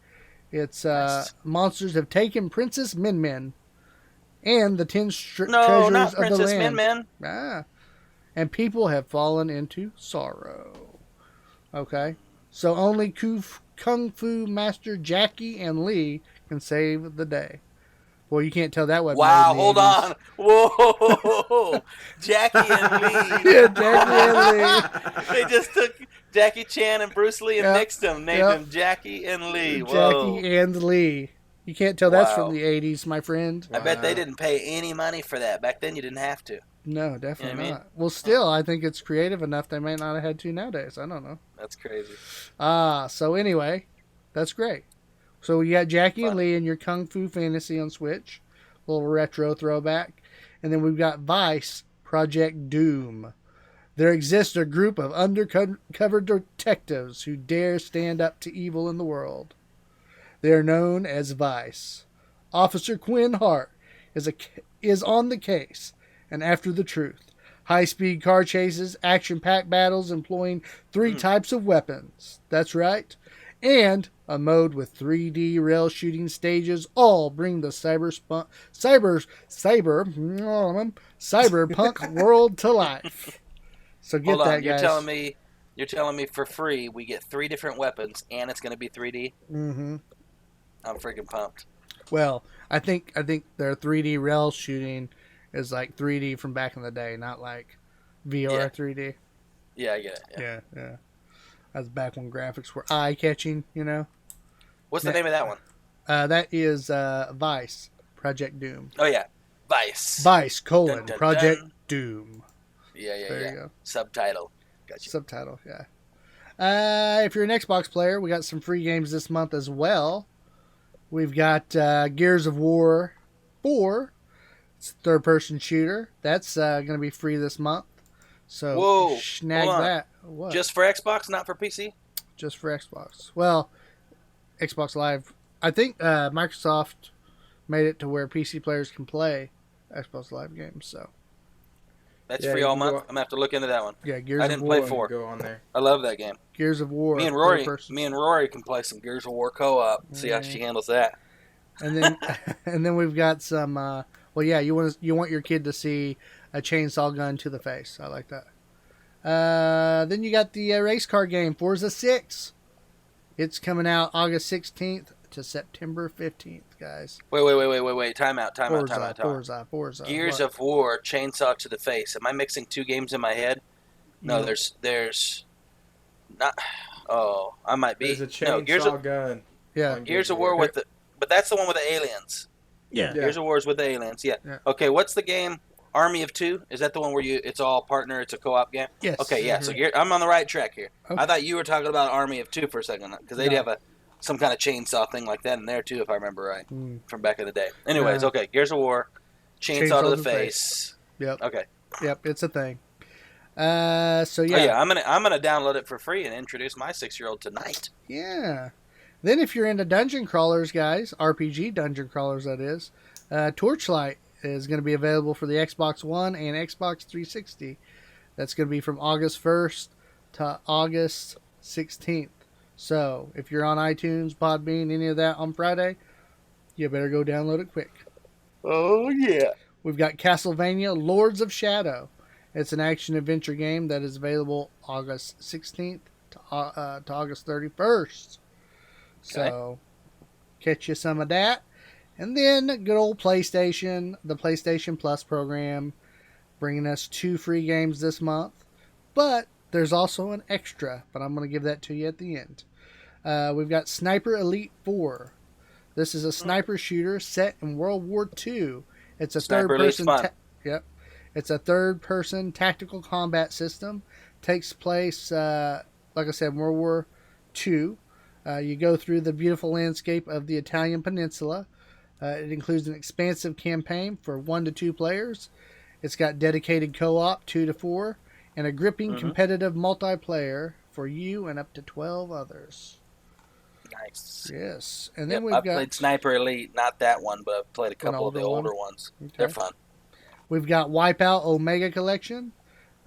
It's Nice. monsters have taken Princess Min Min and the 10 No, treasures not of Princess the Min land. Min. Ah. And people have fallen into sorrow. Okay. So only Kung Fu Master Jackie and Lee can save the day. Well, you can't tell that what. Wow, hold on. Whoa. Jackie and Lee. Yeah, Jackie and Lee. They just took Jackie Chan and Bruce Lee and Yep. mixed them. Named Yep. them Jackie and Lee. Whoa. Jackie and Lee. You can't tell that's Wow. from the 80s, my friend. I bet they Wow. didn't pay any money for that. Back then, you didn't have to. No, definitely You know what I mean? not. Well, still, I think it's creative enough they may not have had to nowadays. I don't know. That's crazy. So anyway, that's great. So you got Jackie and Fun. Lee in your Kung Fu Fantasy on Switch. Little retro throwback. And then we've got Vice Project Doom. There exists a group of undercover detectives who dare stand up to evil in the world. They are known as Vice. Officer Quinn Hart is on the case and after the truth. High-speed car chases, action-packed battles employing 3 types of weapons. That's right. And a mode with 3D rail shooting stages all bring the cyberpunk world to life. So get Hold on. that, You're guys. telling me for free we get 3 different weapons and it's going to be 3D? Mm-hmm. I'm freaking pumped. Well, I think their 3D rail shooting is like 3D from back in the day, not like VR Yeah. 3D. Yeah, I get it. Yeah. Yeah. That's back when graphics were eye-catching, you know? What's the Yeah. name of that one? That is Vice, Project Doom. Oh yeah, Vice. Vice, Dun dun Project dun. Doom. Yeah, yeah, There yeah. you go. Subtitle. Gotcha. Subtitle, yeah. If you're an Xbox player, we got some free games this month as well. We've got Gears of War 4. It's a third-person shooter. That's going to be free this month. So Whoa, hold snag on. that. What? Just for Xbox, not for PC? Just for Xbox. Well, Xbox Live. I think Microsoft made it to where PC players can play Xbox Live games. So That's Yeah, free you all can month. go- I'm gonna have to look into that one. yeah, Gears I of didn't War. play 4. Go on there. I love that game. Gears of War. Me and third-person. Rory can play some Gears of War co-op. See how she handles that. And then and then we've got some. Well, yeah, you want your kid to see a chainsaw gun to the face. I like that. Then you got the race car game Forza 6. It's coming out August 16th to September 15th, guys. Wait. Time out. Forza. Gears What? of War, chainsaw to the face. Am I mixing 2 games in my head? No, No. there's not. Oh, I might be. There's a No, chainsaw gun. Yeah. on Gears of War with the, but that's the one with the aliens. Yeah. Yeah. Gears of War is with the aliens. Yeah. Yeah. Okay, what's the game? Army of Two? Is that the one where it's all partner? It's a co-op game. Yes. Okay, yeah. So I'm on the right track here. Okay. I thought you were talking about Army of Two for a second because they'd No. have some kind of chainsaw thing like that in there too, if I remember right Mm. from back in the day. Anyways, okay, Gears of War, chainsaw to the face. Yep. Okay. Yep. It's a thing. So Oh, yeah. yeah, I'm gonna download it for free and introduce my 6-year-old tonight. Yeah. Then if you're into dungeon crawlers, guys, RPG dungeon crawlers, that is, Torchlight is going to be available for the Xbox One and Xbox 360. That's going to be from August 1st to August 16th. So if you're on iTunes, Podbean, any of that on Friday, you better go download it quick. Oh yeah. We've got Castlevania Lords of Shadow. It's an action-adventure game that is available August 16th to August 31st. So, catch you some of that. And then, good old PlayStation, the PlayStation Plus program, bringing us 2 free games this month. But there's also an extra, but I'm going to give that to you at the end. We've got Sniper Elite 4. This is a sniper shooter set in World War II. It's a Sniper Elite's third-person... fun. Yep. It's a third-person tactical combat system. Takes place, like I said, World War II. You go through the beautiful landscape of the Italian peninsula. It includes an expansive campaign for 1 to 2 players. It's got dedicated co-op 2 to 4, and a gripping competitive multiplayer for you and up to 12 others. Nice. Yes, and then I've we've got played Sniper Elite, not that one, but I've played a couple of the older ones. Okay. They're fun. We've got Wipeout Omega Collection.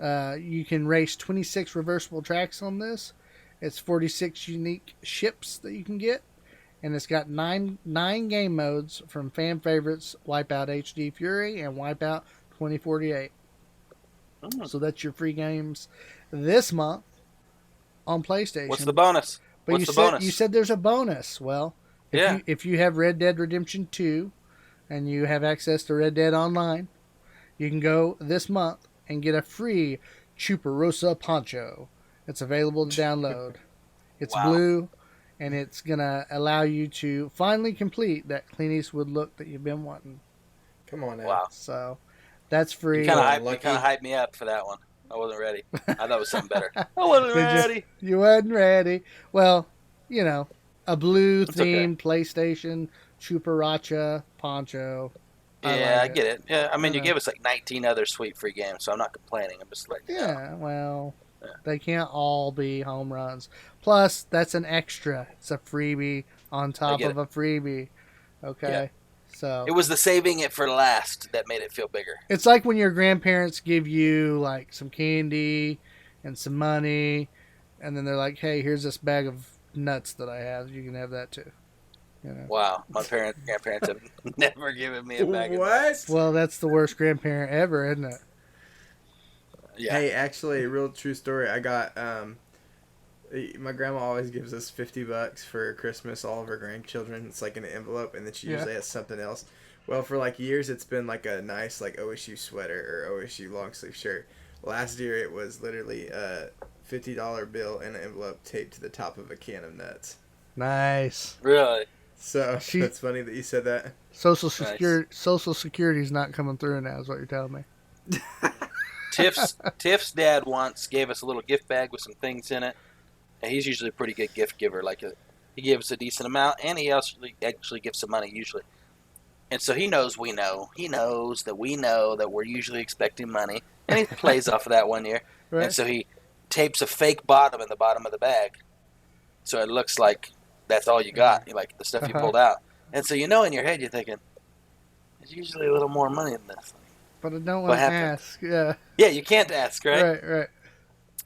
You can race 26 reversible tracks on this. It's 46 unique ships that you can get. And it's got nine game modes from fan favorites Wipeout HD Fury and Wipeout 2048. So that's your free games this month on PlayStation. What's the bonus? But you said there's a bonus. Well, if you have Red Dead Redemption 2 and you have access to Red Dead Online, you can go this month and get a free Chuparosa poncho. It's available to download. It's blue, and it's going to allow you to finally complete that Clint Eastwood look that you've been wanting. Come on now. Wow. So that's free. You kind of hyped me up for that one. I wasn't ready. I thought it was something better. I wasn't ready. You wasn't ready. Well, you know, a blue-themed PlayStation Chuparacha poncho. I get it. Yeah, I mean, you gave us like 19 other sweet free games, so I'm not complaining. I'm just like, Well, they can't all be home runs. Plus, that's an extra. It's a freebie on top of a freebie. Okay? Yeah. So it was the saving it for last that made it feel bigger. it's like when your grandparents give you like some candy and some money, and then they're like, "Hey, here's this bag of nuts that I have. You can have that too." You know? Wow, my grandparents have never given me a bag of What? nuts. Well, that's the worst grandparent ever, isn't it? Yeah. Hey, actually, a real true story. I got my grandma always gives us $50 for Christmas. All of her grandchildren. It's like in an envelope, and then she usually has something else. Well, for like years, it's been like a nice like OSU sweater or OSU long sleeve shirt. Last year, it was literally a $50 bill in an envelope taped to the top of a can of nuts. Nice. Really? So She- that's funny that you said that. Social Nice. Security's not coming through now, is what you're telling me. Tiff's dad once gave us a little gift bag with some things in it, and he's usually a pretty good gift giver. He gave us a decent amount, and he actually gives some money usually. And so he knows we know. He knows that we know that we're usually expecting money, and he plays off of that one year. Right? And so he tapes a fake bottom in the bottom of the bag, so it looks like that's all you got, like the stuff you Uh-huh. pulled out. And so in your head you're thinking, there's usually a little more money than this. But I don't What want to happened? ask. Yeah. Yeah, you can't ask, right? Right.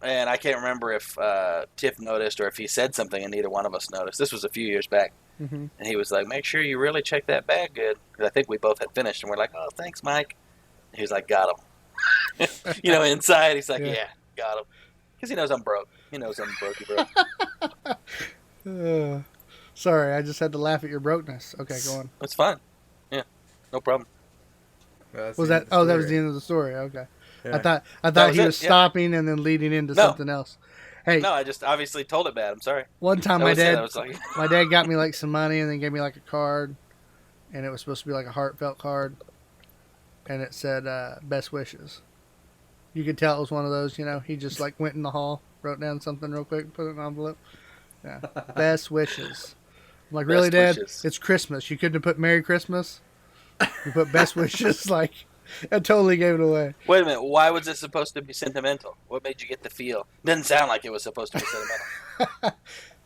And I can't remember if Tiff noticed or if he said something and neither one of us noticed. This was a few years back. Mm-hmm. And he was like, make sure you really check that bag good. Because I think we both had finished. And we're like, oh, thanks, Mike. And he was like, got him. Inside, he's like, Yeah. yeah, got him. Because he knows I'm broke. He knows I'm brokey broke. Sorry, I just had to laugh at your brokenness. Okay, go on. It's fine. Yeah, no problem. Well, that's Was the that? end of the Oh, that was story. the end of the story. Okay. Yeah. I thought was he it, was yeah. stopping and then leading into No. something else. Hey, No, I just obviously told it bad. I'm sorry. one time That my was it. dad I was like, my dad got me like some money and then gave me like a card, and it was supposed to be like a heartfelt card, and it said best wishes. You could tell it was one of those, he just like went in the hall, wrote down something real quick, put it in an envelope. Yeah, best wishes. I'm like, really, Best Dad? wishes. It's Christmas. You couldn't have put Merry Christmas. You put best wishes. Like, I totally gave it away. wait a minute. Why was it supposed to be sentimental? What made you get the feel? Didn't sound like it was supposed to be sentimental.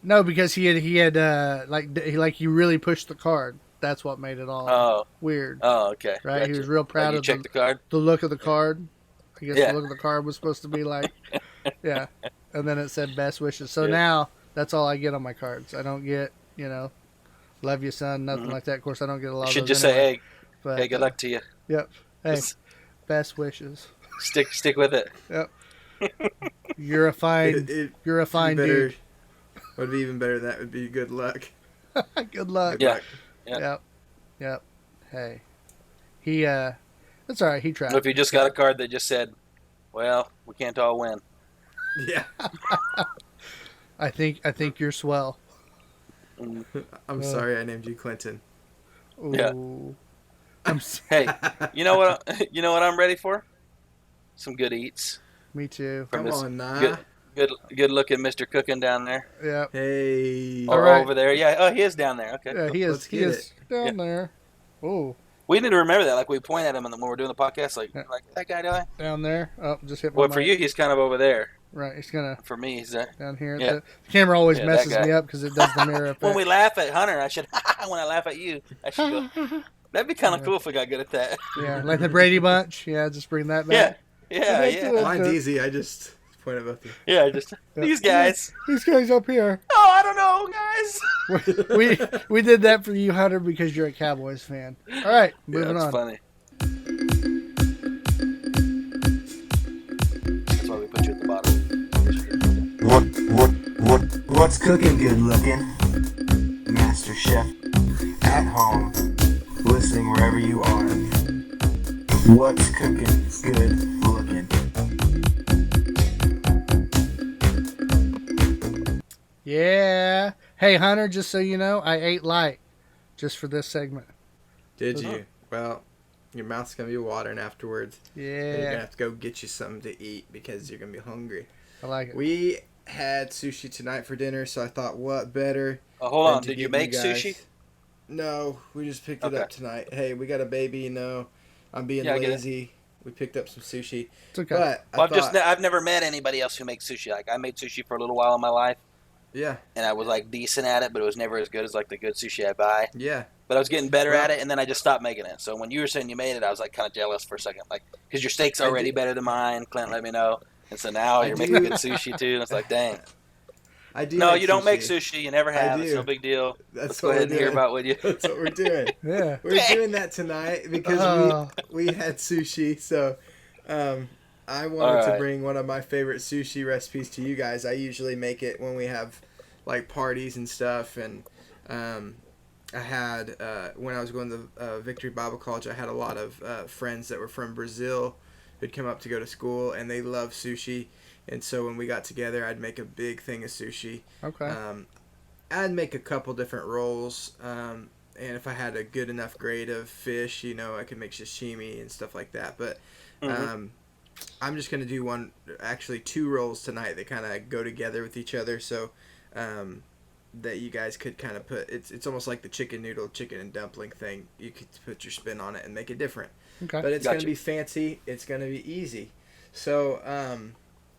No, because he had he really pushed the card. That's what made it all Oh, weird. okay. Right? Gotcha. He was real proud You of checked the card? the look of the card. I guess Yeah. the look of the card was supposed to be like, yeah. And then it said best wishes. So Yeah. now that's all I get on my cards. I don't get, love you, son, nothing Mhm. like that. Of course, I don't get a lot You of should those just anyway. say, But, hey, good luck to you. Yep. Hey, Just best wishes. stick with it. Yep. You're a fine, you're a fine better, dude. What would be even better? That would be good luck. Good luck. Good Yeah. luck. Yeah. Yep. Hey, he that's all right. He tried. If you just got a card that just said, well, we can't all win. Yeah. I think you're swell. I'm sorry I named you Clinton. Ooh. Yeah. I'm. Hey, you know what I'm ready for? Some good eats. Me too. From Come this on, nah. good looking Mr. Cooking down there. Yep. Hey. All Or right. over there. Yeah. Oh, he is down there. Okay. Yeah, he Let's is. He get is down there. Oh, We need to remember that. Like we point at him when we're doing the podcast. Like that guy down there. down there. Oh, just hit my Well, for mic. you, he's kind of over there. Right, he's gonna For me, he's there. down here. Yeah. The camera always Yeah, that messes guy. me up because it does the mirror effect. When we laugh at Hunter, I should. When I laugh at you, I should go. That'd be kind of cool if we got good at that. Yeah, like the Brady Bunch. Yeah, just bring that Yeah. back. Yeah. Yeah. Mine's easy. I just point at both of you. Yeah. Just these guys. These guys up here. Oh, I don't know, guys. we did that for you, Hunter, because you're a Cowboys fan. All right, moving That's on. funny. That's why we put you at the bottom. What's cooking good looking? Master Chef at home, listening wherever you are. What's cooking good looking? Yeah. Hey, Hunter, just so you know, I ate light just for this segment. Did you? Well, your mouth's going to be watering afterwards. And you're going to Yeah, have to go get you something to eat because you're going to be hungry. I like it. We had sushi tonight for dinner, so I thought, what better? Oh, hold than on. to Did you give make guys- sushi? No, we just picked it Okay. up tonight. Hey, we got a baby, I'm being Yeah, I get it. lazy. We picked up some sushi. It's okay. But I Well, thought, I've never met anybody else who makes sushi. Like I made sushi for a little while in my life, yeah, and I was like decent at it, but it was never as good as like the good sushi I buy. yeah. But I was getting better Well- at it, and then I just stopped making it. So when you were saying you made it, I was like kind of jealous for a second, like because your steak's I already did- better than mine. Clint let me know, and so now I you're do- making good sushi too. And it's like, dang. I do. No, make you don't make sushi. You never I have. It's do. no big deal. That's Let's go what ahead we're and hear doing. about what you. That's what we're doing. Yeah. We're doing that tonight because Oh. we had sushi. So I wanted All to right. bring one of my favorite sushi recipes to you guys. I usually make it when we have like parties and stuff. And I had when I was going to Victory Bible College, I had a lot of friends that were from Brazil who'd come up to go to school, and they love sushi. And so when we got together, I'd make a big thing of sushi. Okay. I'd make a couple different rolls. And if I had a good enough grade of fish, I could make sashimi and stuff like that. But Mm-hmm. I'm just gonna do actually two rolls tonight that kind of go together with each other. So um, that you guys could kind of put it's almost like the chicken and dumpling thing. You could put your spin on it and make it different. Okay. But it's Gotcha. gonna be fancy. It's gonna be easy. So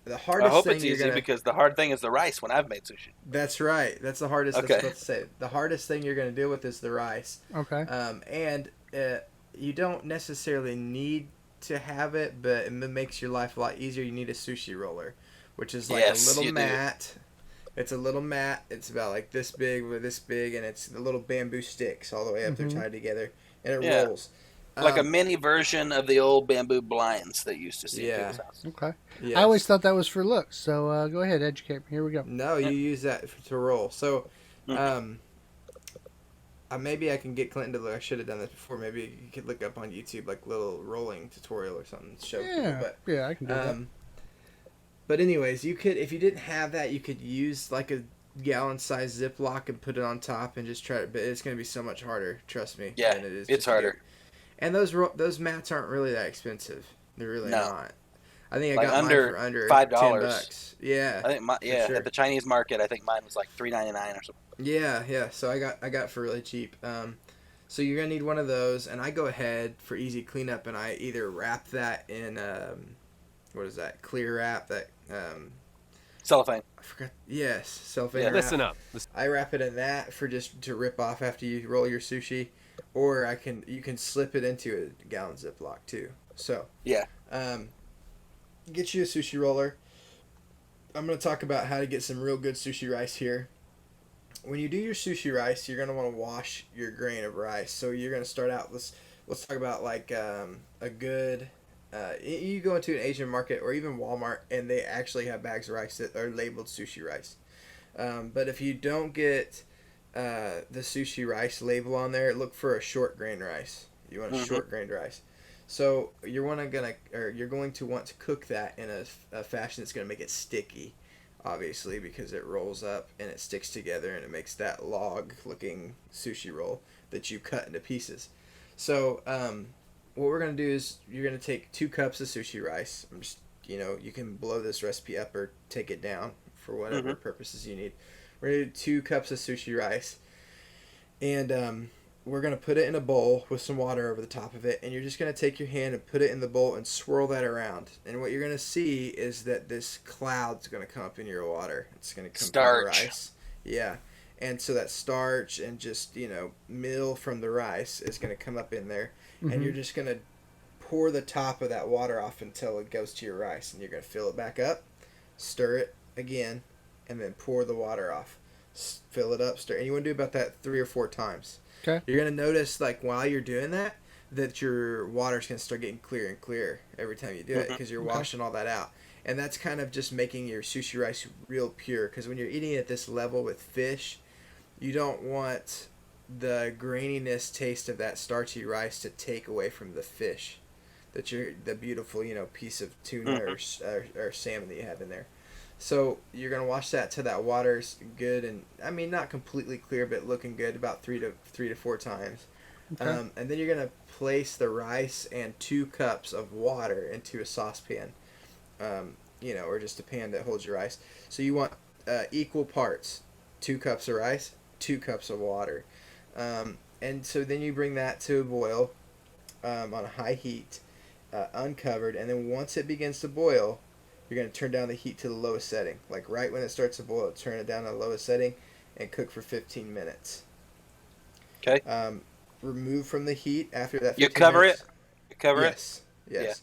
the I hardest hope thing it's you're easy gonna because the hard thing is the rice when I've made sushi. That's right. That's the hardest. Okay. That's what I was about to say. The hardest thing you're gonna deal with is the rice. Okay. And you don't necessarily need to have it, but it makes your life a lot easier. You need a sushi roller, which is like Yes, a little you do. mat. It's a little mat. It's about like this big with this big, and it's the little bamboo sticks all the way up. They're tied together, and it Yeah. rolls. Like a mini version of the old bamboo blinds that you used to see Yeah. in people's houses. Okay. Yes. I always thought that was for looks. So go ahead, educate me. Here we go. No, you use that to roll. So, Mm-hmm. maybe I can get Clinton to look. I should have done this before. Maybe you could look up on YouTube like little rolling tutorial or something to show people. Yeah. But Yeah, I can do that. but anyways, you could, if you didn't have that, you could use like a gallon-sized Ziploc and put it on top and just try it. But it's going to be so much harder, trust me. Yeah, than it is it's just to harder. get- And those mats aren't really that expensive. They're really No. not. I think I Like got under mine for under $5. $10. Yeah. I think sure. at the Chinese market, I think mine was like $3.99 or something. Yeah. So I got for really cheap. So you're gonna need one of those, and I go ahead for easy cleanup, and I either wrap that in what is that, clear wrap that Cellophane. I forgot. Yes, cellophane Yeah. wrap. Listen up. I wrap it in that for just to rip off after you roll your sushi, or you can slip it into a gallon Ziploc too. So Yeah. get you a sushi roller. I'm gonna talk about how to get some real good sushi rice here. When you do your sushi rice, you're gonna want to wash your grain of rice. So you're gonna start out. Let's talk about like a good. You go into an Asian market or even Walmart, and they actually have bags of rice that are labeled sushi rice. But if you don't get the sushi rice label on there, look for a short grain rice. You want a short grained rice. So you're going to want to cook that in a fashion that's going to make it sticky, obviously, because it rolls up and it sticks together and it makes that log-looking sushi roll that you cut into pieces. So what we're going to do is you're going to take 2 cups of sushi rice. I'm just, you can blow this recipe up or take it down for whatever purposes you need. We're going to do 2 cups of sushi rice, and we're going to put it in a bowl with some water over the top of it, and you're just going to take your hand and put it in the bowl and swirl that around. And what you're going to see is that this cloud's going to come up in your water. It's going to come Starch. from the rice. Yeah. And so that starch and just, meal from the rice is going to come up in there. And you're just going to pour the top of that water off until it goes to your rice. And you're going to fill it back up, stir it again, and then pour the water off. Fill it up, stir. And you want to do about that 3 or 4 times. Okay. You're going to notice, like, while you're doing that your water's going to start getting clearer and clearer every time you do it because you're washing all that out. And that's kind of just making your sushi rice real pure, because when you're eating at this level with fish, you don't want the graininess taste of that starchy rice to take away from the fish, the beautiful, piece of tuna or salmon that you have in there. So you're going to wash that till that water's good, and I mean not completely clear, but looking good, about 3 to 4 times. Okay. And then you're going to place the rice and 2 cups of water into a saucepan, or just a pan that holds your rice. So you want equal parts, 2 cups of rice, 2 cups of water. And so then you bring that to a boil on a high heat, uncovered, and then once it begins to boil, you're going to turn down the heat to the lowest setting. Like right when it starts to boil, turn it down to the lowest setting and cook for 15 minutes. Okay. Remove from the heat after that 15 You cover minutes. it? You cover it? Yes. Yes. Yeah.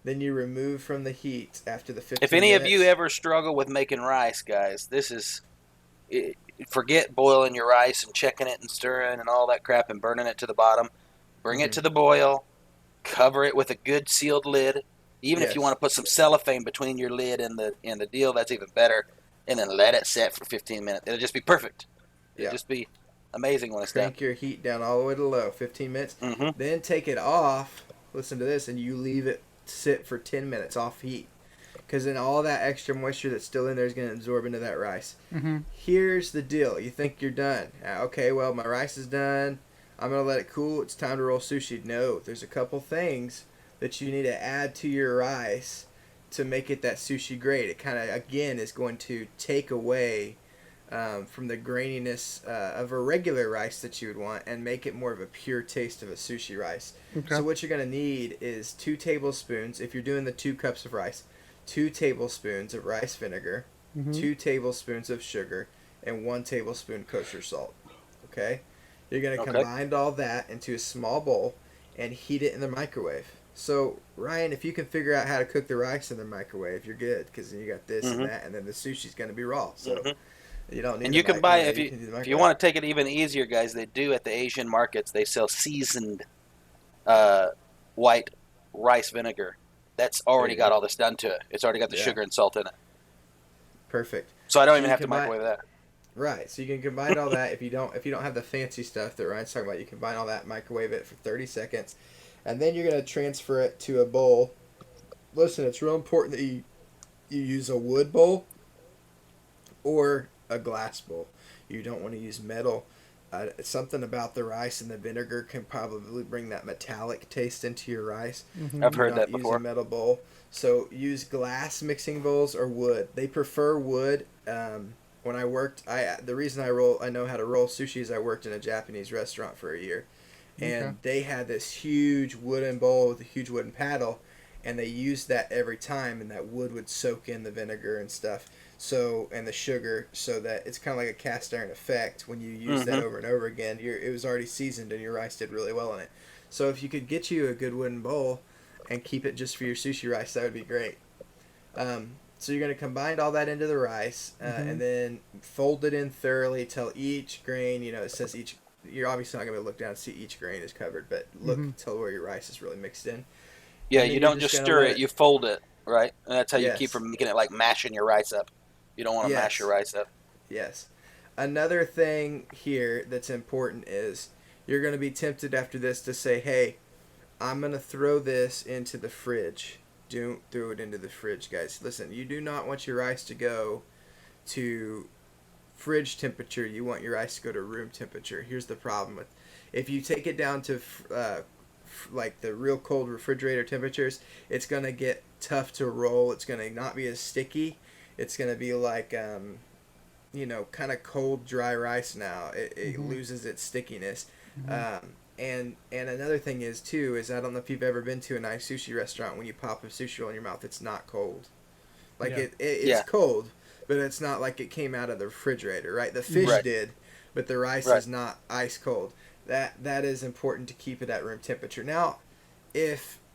Then you remove from the heat after the 15 If any minutes. of you ever struggle with making rice, guys, forget boiling your rice and checking it and stirring and all that crap and burning it to the bottom. Bring it to the boil. Cover it with a good sealed lid. Even if you Yes. want to put some cellophane between your lid and the deal, that's even better. And then let it set for 15 minutes. It'll just be perfect. It'll Yeah. just be amazing when it's done. Crank your heat down all the way to low, 15 minutes. Mm-hmm. Then take it off, listen to this, and you leave it sit for 10 minutes off heat. because then all that extra moisture that's still in there is going to absorb into that rice. Mm-hmm. Here's the deal. You think you're done. Okay, well, my rice is done. I'm going to let it cool. It's time to roll sushi. No, there's a couple things that you need to add to your rice to make it that sushi grade. It kind of, again, is going to take away from the graininess of a regular rice that you would want and make it more of a pure taste of a sushi rice. Okay. So what you're going to need is 2 tablespoons, if you're doing the 2 cups of rice, 2 tablespoons of rice vinegar, Mm-hmm. 2 tablespoons of sugar, and 1 tablespoon kosher salt. Okay? You're going to combine all that into a small bowl and heat it in the microwave. So, Ryan, if you can figure out how to cook the rice in the microwave, you're good, because then you got this and that, and then the sushi's going to be raw. So you don't need. And you can buy if you want to take it even easier, guys. They do at the Asian markets. They sell seasoned white rice vinegar. That's already got all this done to it. It's already got the sugar and salt in it. Perfect. So I don't even have to microwave that. Right. So you can combine all that. If you don't have the fancy stuff that Ryan's talking about, you combine all that, microwave it for 30 seconds, and then you're going to transfer it to a bowl. Listen, it's real important that you use a wood bowl or a glass bowl. You don't want to use metal. Something about the rice and the vinegar can probably bring that metallic taste into your rice. Mm-hmm. I've heard that before. Use a metal bowl. So use glass mixing bowls or wood. They prefer wood. When I worked, the reason I know how to roll sushi is I worked in a Japanese restaurant for a year, and they had this huge wooden bowl with a huge wooden paddle, and they used that every time, and that wood would soak in the vinegar and stuff. So, and the sugar, so that it's kind of like a cast iron effect. When you use that over and over again, it was already seasoned and your rice did really well in it. So if you could get you a good wooden bowl and keep it just for your sushi rice, that would be great. So you're going to combine all that into the rice and then fold it in thoroughly till each grain, it says each, you're obviously not going to look down and see each grain is covered, but look till where your rice is really mixed in. Yeah, you don't just stir it, you fold it, right? And that's how you keep from making it like mashing your rice up. You don't want to mash your rice up. Yes. Another thing here that's important is you're going to be tempted after this to say, hey, I'm going to throw this into the fridge. Don't throw it into the fridge, guys. Listen, you do not want your rice to go to fridge temperature. You want your rice to go to room temperature. Here's the problem with, if you take it down to like the real cold refrigerator temperatures, it's going to get tough to roll. It's going to not be as sticky. It's going to be like, kind of cold, dry rice now. It loses its stickiness. And another thing is, too, is I don't know if you've ever been to a nice sushi restaurant. When you pop a sushi roll in your mouth, it's not cold. Like, it's cold, but it's not like it came out of the refrigerator, right? The fish did, but the rice is not ice cold. That is important to keep it at room temperature. Now,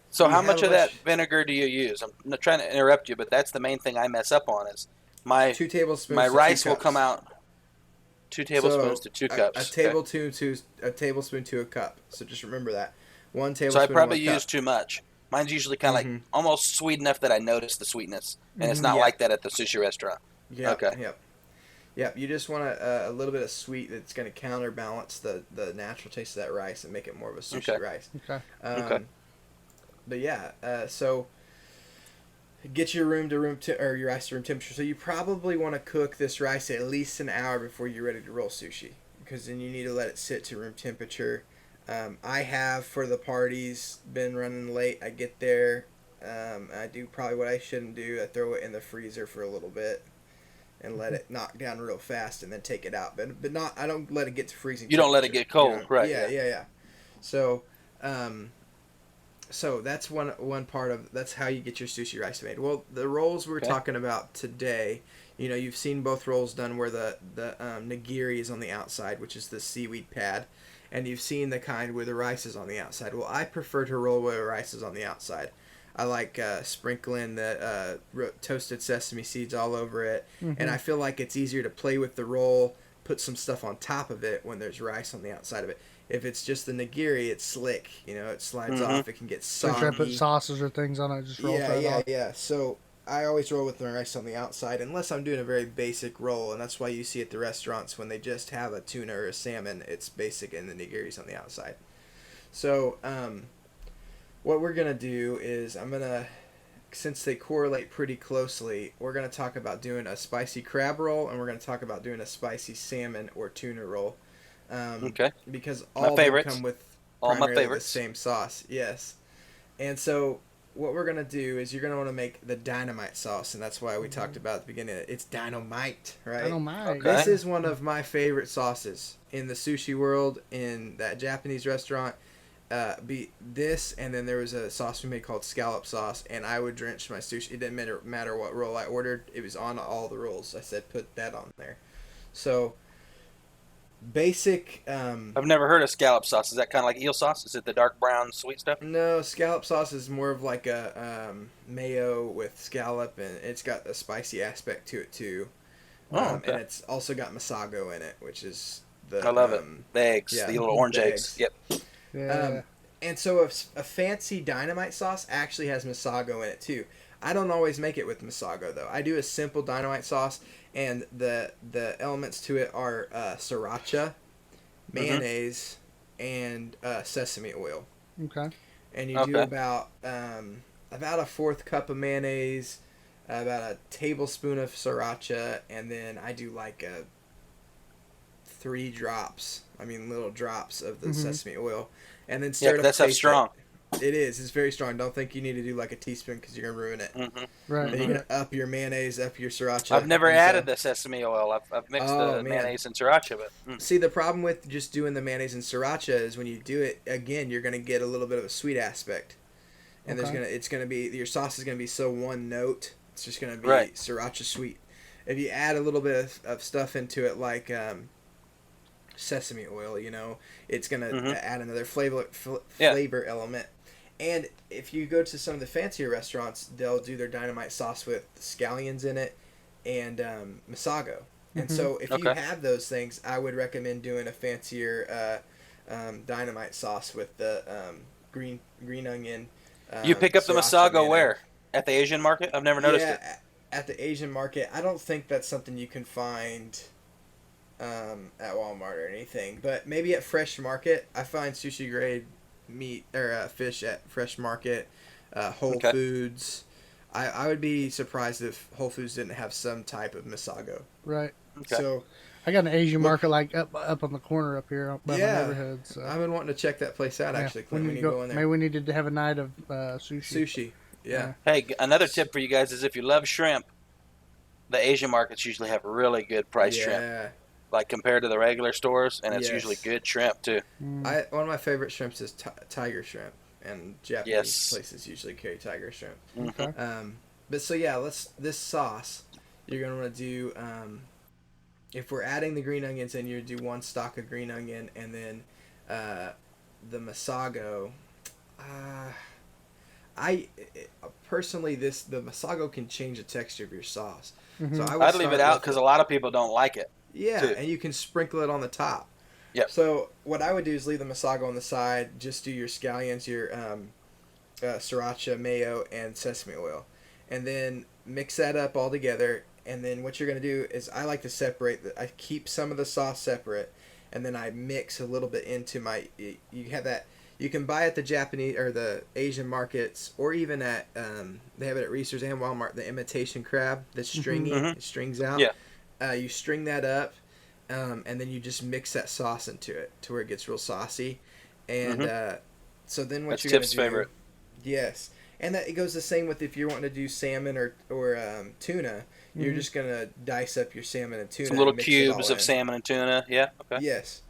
So how much of that vinegar do you use? I'm not trying to interrupt you, but that's the main thing I mess up on is 2 tablespoons. My rice will come out 2 tablespoons to 2 cups. A tablespoon to a cup. So just remember that. 1 tablespoon. So I probably use too much. Mine's usually kind of like almost sweet enough that I notice the sweetness, and it's not like that at the sushi restaurant. Yeah. Okay. Yep. You just want a little bit of sweet that's going to counterbalance the natural taste of that rice and make it more of a sushi rice. Okay. But yeah, so get your your rice to room temperature. So you probably want to cook this rice at least an hour before you're ready to roll sushi, because then you need to let it sit to room temperature. I have, for the parties, been running late. I get there, I do probably what I shouldn't do. I throw it in the freezer for a little bit and let it knock down real fast and then take it out. But not, I don't let it get to freezing. You don't let it get cold, right? Yeah. So, so that's one part of, that's how you get your sushi rice made. Well, the rolls we're talking about today, you've seen both rolls done where the nigiri is on the outside, which is the seaweed pad, and you've seen the kind where the rice is on the outside. Well, I prefer to roll where the rice is on the outside. I like sprinkling the toasted sesame seeds all over it, and I feel like it's easier to play with the roll, put some stuff on top of it when there's rice on the outside of it. If it's just the nigiri, it's slick. It slides off. It can get soggy. So should I put sauces or things on it? Just roll it off? Yeah. So I always roll with the rice on the outside, unless I'm doing a very basic roll, and that's why you see at the restaurants when they just have a tuna or a salmon, it's basic and the nigiri's on the outside. So what we're gonna do is I'm gonna since they correlate pretty closely, we're going to talk about doing a spicy crab roll, and we're going to talk about doing a spicy salmon or tuna roll. Okay. Because My all of them favorites. come with All my primarily the favorites. same sauce. Yes. And so what we're going to do is you're going to want to make the dynamite sauce, and that's why we talked about at the beginning. It's dynamite, right? I don't mind. Okay. This is one of my favorite sauces in the sushi world, in that Japanese restaurant. Be this, and then there was a sauce we made called scallop sauce, and I would drench my sushi. It didn't matter what roll I ordered; it was on all the rolls. I said put that on there. So basic. I've never heard of scallop sauce. Is that kind of like eel sauce? Is it the dark brown sweet stuff? No, scallop sauce is more of like a mayo with scallop, and it's got a spicy aspect to it too. Okay. And it's also got masago in it, which is the. I love it. The eggs, yeah, the little orange the eggs. Yep. Yeah. And so a fancy dynamite sauce actually has masago in it too. I don't always make it with masago though. I do a simple dynamite sauce, and the elements to it are sriracha, mayonnaise, and sesame oil. Okay. And you do about a fourth cup of mayonnaise, about a tablespoon of sriracha, and then I do like 3 drops. I mean, little drops of the sesame oil, and then stir it up. That stuff's strong. It is. It's very strong. Don't think you need to do like a teaspoon because you're gonna ruin it. Right. Then you're gonna up your mayonnaise, up your sriracha. I've never and added so- the sesame oil. I've mixed Oh, the man. mayonnaise and sriracha, but See, the problem with just doing the mayonnaise and sriracha is when you do it again, you're gonna get a little bit of a sweet aspect, and your sauce is gonna be so one note. It's just gonna be Right. sriracha sweet. If you add a little bit of stuff into it, like sesame oil, it's gonna add another flavor element. And if you go to some of the fancier restaurants, they'll do their dynamite sauce with scallions in it and masago. And so if you have those things, I would recommend doing a fancier dynamite sauce with the green onion. you pick up the sriracha masago mayonnaise. where? At the Asian market? I've never noticed it. At the Asian market. I don't think that's something you can find at Walmart or anything, but maybe at Fresh Market. I find sushi grade meat or fish at Fresh Market, Whole Foods. I would be surprised if Whole Foods didn't have some type of masago. Right. Okay. So I got an Asian market like up on the corner up here by my neighborhood. So. I've been wanting to check that place out actually. Clint, when you go in there. Maybe we need to have a night of sushi. Sushi. Yeah. Hey, another tip for you guys is if you love shrimp, the Asian markets usually have really good priced shrimp, like compared to the regular stores, and it's usually good shrimp too. Mm. One of my favorite shrimps is tiger shrimp, and Japanese places usually carry tiger shrimp. Okay. But so this sauce, you're gonna want to do. If we're adding the green onions in, you do 1 stalk of green onion, and then the masago. Personally, the masago can change the texture of your sauce. Mm-hmm. So I'd leave it out because a lot of people don't like it. Yeah, too. and you can sprinkle it on the top. Yep. So what I would do is leave the masago on the side. Just do your scallions, your sriracha, mayo, and sesame oil, and then mix that up all together. And then what you're gonna do is I like to separate. I keep some of the sauce separate, and then I mix a little bit into my. You have that. You can buy at the Japanese or the Asian markets, or even at they have it at Reese's and Walmart. The imitation crab that's stringy, it strings out. Yeah. You string that up, and then you just mix that sauce into it to where it gets real saucy, and so then what That's you're Tip's gonna do? favorite. Yes, and that it goes the same with if you're wanting to do salmon or tuna. You're just gonna dice up your salmon and tuna. Some little and mix it cubes all of in. salmon and tuna. Yeah. Okay. Yes.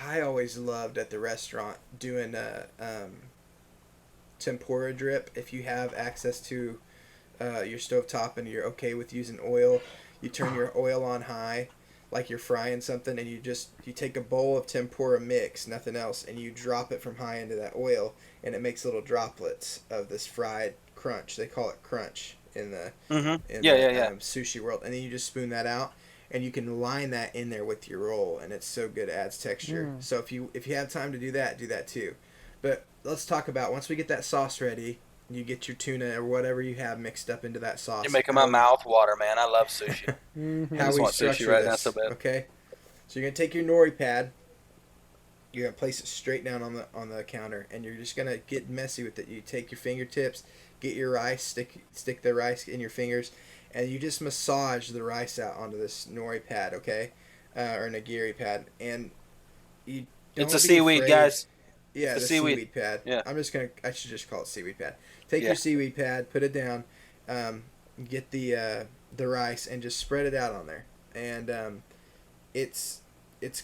I always loved at the restaurant doing a tempura drip. If you have access to your stovetop and you're okay with using oil, you turn your oil on high like you're frying something, and you take a bowl of tempura mix, nothing else, and you drop it from high into that oil, and it makes little droplets of this fried crunch. They call it crunch in the sushi world, and then you just spoon that out, and you can line that in there with your roll, and it's so good, it adds texture. So if you have time to do that too. But let's talk about once we get that sauce ready. You get your tuna or whatever you have mixed up into that sauce. You're making my mouth water, man. I love sushi. How just we want sushi structure right this, now so bad. okay? So you're gonna take your nori pad. You're gonna place it straight down on the counter, and you're just gonna get messy with it. You take your fingertips, get your rice, stick the rice in your fingers, and you just massage the rice out onto this nori pad, okay, or nigiri pad, and you It's don't a be seaweed, afraid. guys. Yeah, It's a the seaweed. seaweed pad. Yeah. I should just call it seaweed pad. Take Yeah. your seaweed pad, put it down, get the rice, and just spread it out on there. And it's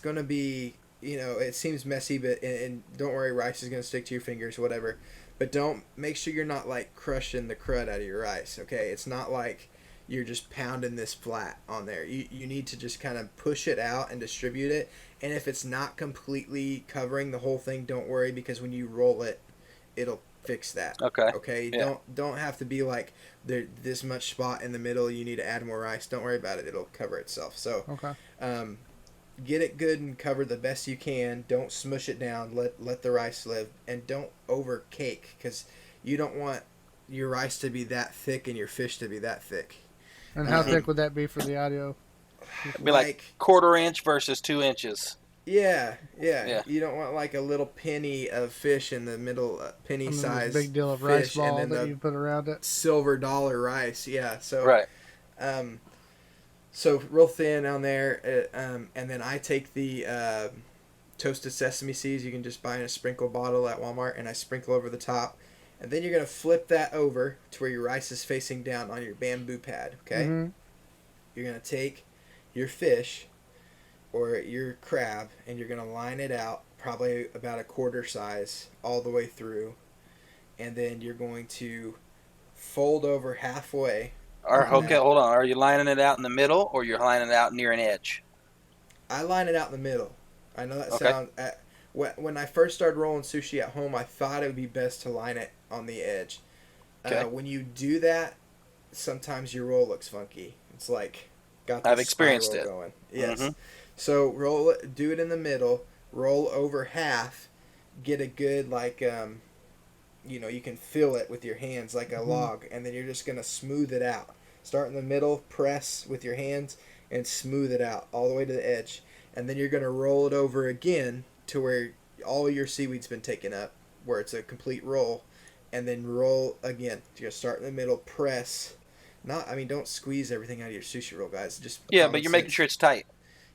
gonna be, it seems messy, but and don't worry, rice is gonna stick to your fingers, whatever. But don't make sure you're not like crushing the crud out of your rice. Okay, it's not like you're just pounding this flat on there. You need to just kind of push it out and distribute it. And if it's not completely covering the whole thing, don't worry, because when you roll it, it'll fix that. Okay. Okay. Yeah. Don't have to be like there this much spot in the middle. You need to add more rice. Don't worry about it. It'll cover itself. So Okay. get it good and covered the best you can. Don't smush it down. Let the rice live, and don't over cake, because you don't want your rice to be that thick and your fish to be that thick. And how thick would that be for the audio? It'd be like 1/4 inch versus 2 inches. Yeah. Yeah. You don't want like a little penny of fish in the middle, penny And then size this big deal of rice fish, ball and then that the you put around it. silver dollar rice. Yeah. So Right. So real thin on there, and then I take the toasted sesame seeds you can just buy in a sprinkle bottle at Walmart, and I sprinkle over the top. And then you're going to flip that over to where your rice is facing down on your bamboo pad, okay? Mm-hmm. You're going to take your fish or your crab, and you're going to line it out probably about a quarter size all the way through. And then you're going to fold over halfway. Okay, hold on. Are you lining it out in the middle, or you're lining it out near an edge? I line it out in the middle. I know that Okay. sounds... when I first started rolling sushi at home, I thought it would be best to line it on the edge. Okay. When you do that, sometimes your roll looks funky. It's like got this I've experienced spiral it. going. Yes. Mhm. So roll it, do it in the middle, roll over half, get a good like you can feel it with your hands like a log, and then you're just gonna smooth it out. Start in the middle, press with your hands, and smooth it out all the way to the edge, and then you're gonna roll it over again to where all your seaweed's been taken up, where it's a complete roll, and then roll again. You're gonna start in the middle, press. Don't squeeze everything out of your sushi roll, guys. Just Yeah, common but you're making sense. sure it's tight.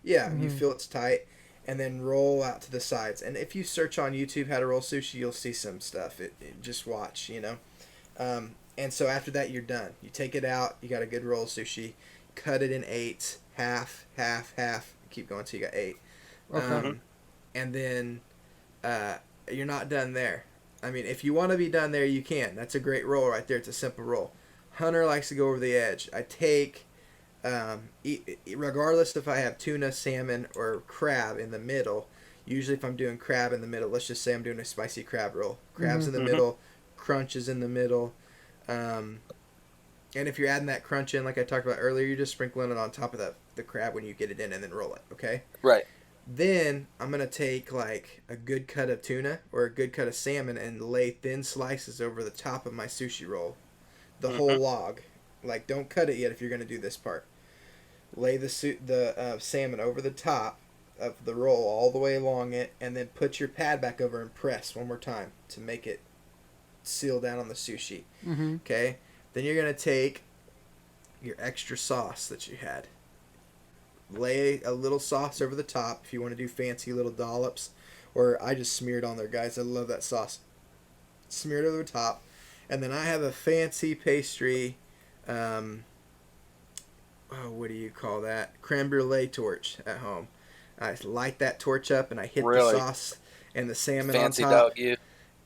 Yeah, you feel it's tight, and then roll out to the sides. And if you search on YouTube how to roll sushi, you'll see some stuff. Just watch, And so after that, you're done. You take it out. You got a good roll of sushi. Cut it in eights, half, half, half. Keep going till you got 8. Okay. And then you're not done there. I mean, if you want to be done there, you can. That's a great roll right there. It's a simple roll. Hunter likes to go over the edge. I take, regardless if I have tuna, salmon, or crab in the middle. Usually if I'm doing crab in the middle, let's just say I'm doing a spicy crab roll. Crab's in the middle, crunch is in the middle. And if you're adding that crunch in, like I talked about earlier, you're just sprinkling it on top of the crab when you get it in, and then roll it, okay? Right. Then I'm going to take like a good cut of tuna or a good cut of salmon and lay thin slices over the top of my sushi roll. The whole log. Like, don't cut it yet if you're going to do this part. Lay the salmon over the top of the roll all the way along it, and then put your pad back over and press one more time to make it seal down on the sushi. Mm-hmm. Okay? Then you're going to take your extra sauce that you had. Lay a little sauce over the top if you want to do fancy little dollops. Or I just smear it on there, guys. I love that sauce. Smear it over the top. And then I have a fancy pastry, what do you call that? Creme brulee torch at home. I light that torch up and I hit Really? the sauce and the salmon Fancy on top. dog, you.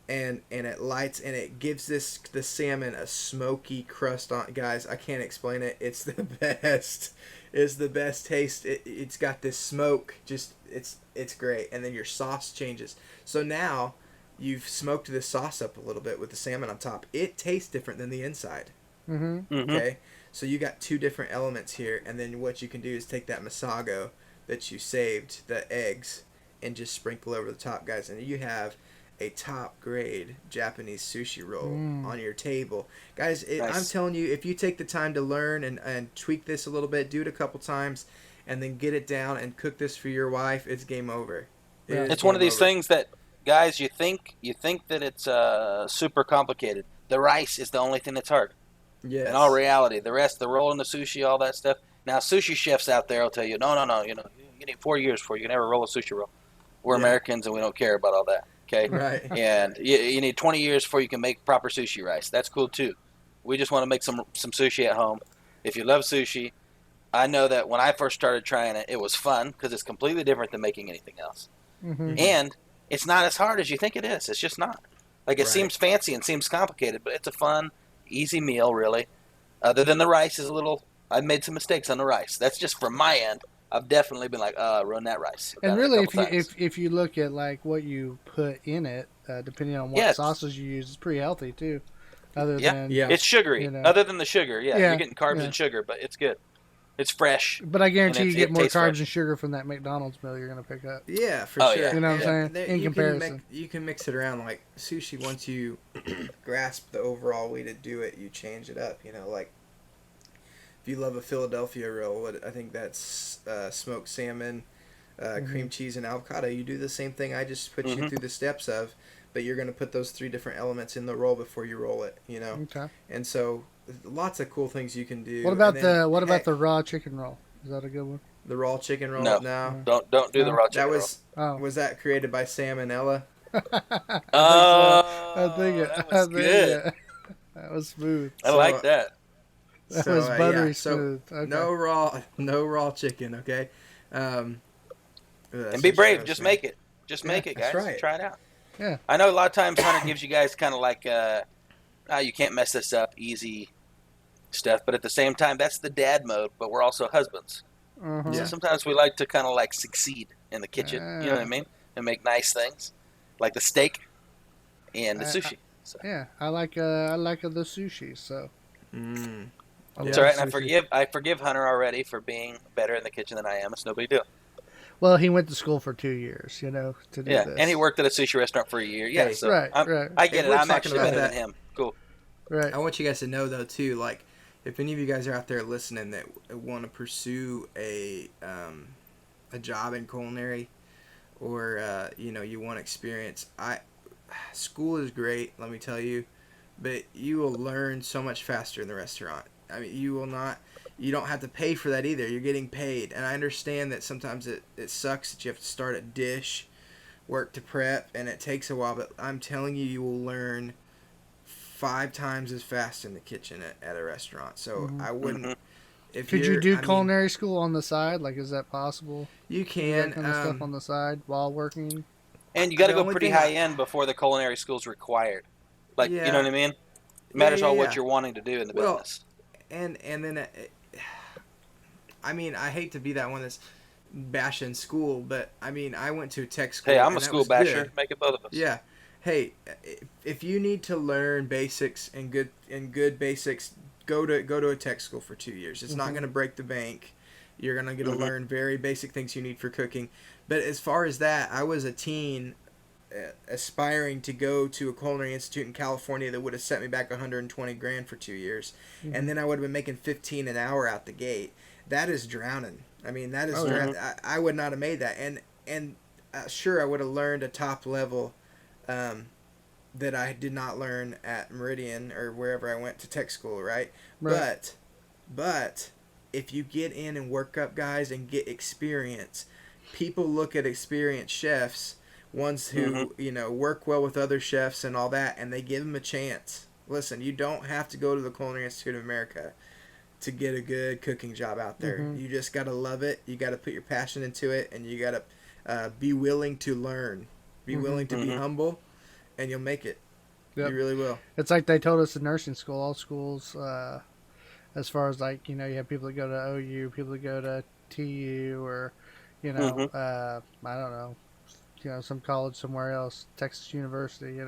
And it lights and it gives the salmon a smoky crust on. Guys, I can't explain it. It's the best. It's the best taste. It's got this smoke. Just it's great. And then your sauce changes. So now you've smoked this sauce up a little bit with the salmon on top. It tastes different than the inside. Mm-hmm. Okay, so you got 2 different elements here, and then what you can do is take that masago that you saved, the eggs, and just sprinkle over the top, guys, and you have a top grade Japanese sushi roll on your table, guys. Nice. I'm telling you, if you take the time to learn and tweak this a little bit, do it a couple times, and then get it down and cook this for your wife, it's game over. It is It's one of game these over. things that, guys, you think that it's super complicated. The rice is the only thing that's hard. In all Yes. reality, the rest, the rolling the sushi, all that stuff. Now, sushi chefs out there will tell you, no, no, no. You need 4 years before you can ever roll a sushi roll. We're Yeah. Americans and we don't care about all that. Okay, Right. and you need 20 years before you can make proper sushi rice. That's cool too. We just want to make some sushi at home. If you love sushi, I know that when I first started trying it, it was fun because it's completely different than making anything else. Mm-hmm. And it's not as hard as you think it is. It's just not. Like it Right. seems fancy and seems complicated, but it's a fun, easy meal, really. Other than the rice is a little. I've made some mistakes on the rice. That's just from my end. I've definitely been like, run that rice. I've And done it a really, couple times. if you look at like what you put in it, depending on what Yeah, sauces you use, it's pretty healthy too. Other yeah, than Yeah. it's sugary. you know, Other than the sugar, yeah, yeah, you're getting carbs yeah. and sugar, but it's good. It's fresh But I and guarantee you get it more tastes carbs fresh. and sugar from that McDonald's meal you're gonna pick up. Yeah, for Oh, sure. yeah. You know what I'm Yeah. saying? There- In you comparison. you can mix it around like sushi. Once you grasp the overall way to do it, you change it up. Like if you love a Philadelphia roll, what I think that's smoked salmon, cream cheese, and avocado. You do the same thing I just put you through the steps of, but you're gonna put those 3 different elements in the roll before you roll it. Okay. And so lots of cool things you can do. What about And then, the heck, raw chicken roll? Is that a good one? the raw chicken roll? No. No, Don't do the No. raw that chicken Oh. was that created by Sam and Ella? I think roll. so. I think it. That I was think good. it. That was smooth. I So, like that. That So, was buttery yeah, so smooth. Okay. no raw chicken. Okay. And be brave. Just make it. Just make it, guys. that's right. Try it out. Yeah. I know a lot of times Hunter gives you guys kind of like, you can't mess this up, easy stuff. But at the same time, that's the dad mode. But we're also husbands. Uh-huh. Yeah. So sometimes we like to kind of like succeed in the kitchen. You know what I Ah. mean? And make nice things, like the steak and the I- sushi. So. Yeah, I like the sushi. So Mm. I It's love all right. And sushi. I forgive Hunter already for being better in the kitchen than I am. It's no big deal. Well, he went to school for 2 years, to do Yeah, this. and he worked at a sushi restaurant for a year. Yeah, Hey. so Right, I'm, right. I get If it. we're I'm talking actually about better that- than him. Cool. Right. I want you guys to know though too, like if any of you guys are out there listening that want to pursue a job in culinary, or you want experience, school is great. Let me tell you, but you will learn so much faster in the restaurant. I mean, you will not. You don't have to pay for that either. You're getting paid, and I understand that sometimes it sucks that you have to start a dish, work to prep, and it takes a while. But I'm telling you, you will learn 5 times as fast in the kitchen at a restaurant. So I wouldn't. If Could you you're- do I mean, culinary school on the side? Like, is that possible? you Do can. that kind of stuff on the side while working? And you got to The go only pretty thing high end before the culinary school's required. Like, you know what I mean? It matters Yeah, all what yeah. you're wanting to do in the Well, business. and then I mean, I hate to be that one that's bashing school, but I mean, I went to a tech school. Hey, I'm and a that school was basher. good. Make it both of us. Yeah. Hey, if you need to learn basics and good basics, go to a tech school for 2 years. It's not going to break the bank. You're going to get to learn very basic things you need for cooking. But as far as that, I was a teen aspiring to go to a culinary institute in California that would have set me back 120 grand for 2 years, and then I would have been making 15 an hour out the gate. That is drowning. I mean, that is drowning. I would not have made that, and sure, I would have learned a top level that I did not learn at Meridian or wherever I went to tech school, right? Right. But if you get in and work up, guys, and get experience, people look at experienced chefs, ones who work well with other chefs and all that, and they give them a chance. Listen, you don't have to go to the Culinary Institute of America to get a good cooking job out there. You just got to love it. You got to put your passion into it, and you got to be willing to learn. Be willing to be humble, and you'll make it. Yep. You really will. It's like they told us in nursing school, all schools, as far as like, you have people that go to OU, people that go to TU, or, I don't know, some college somewhere else, Texas University,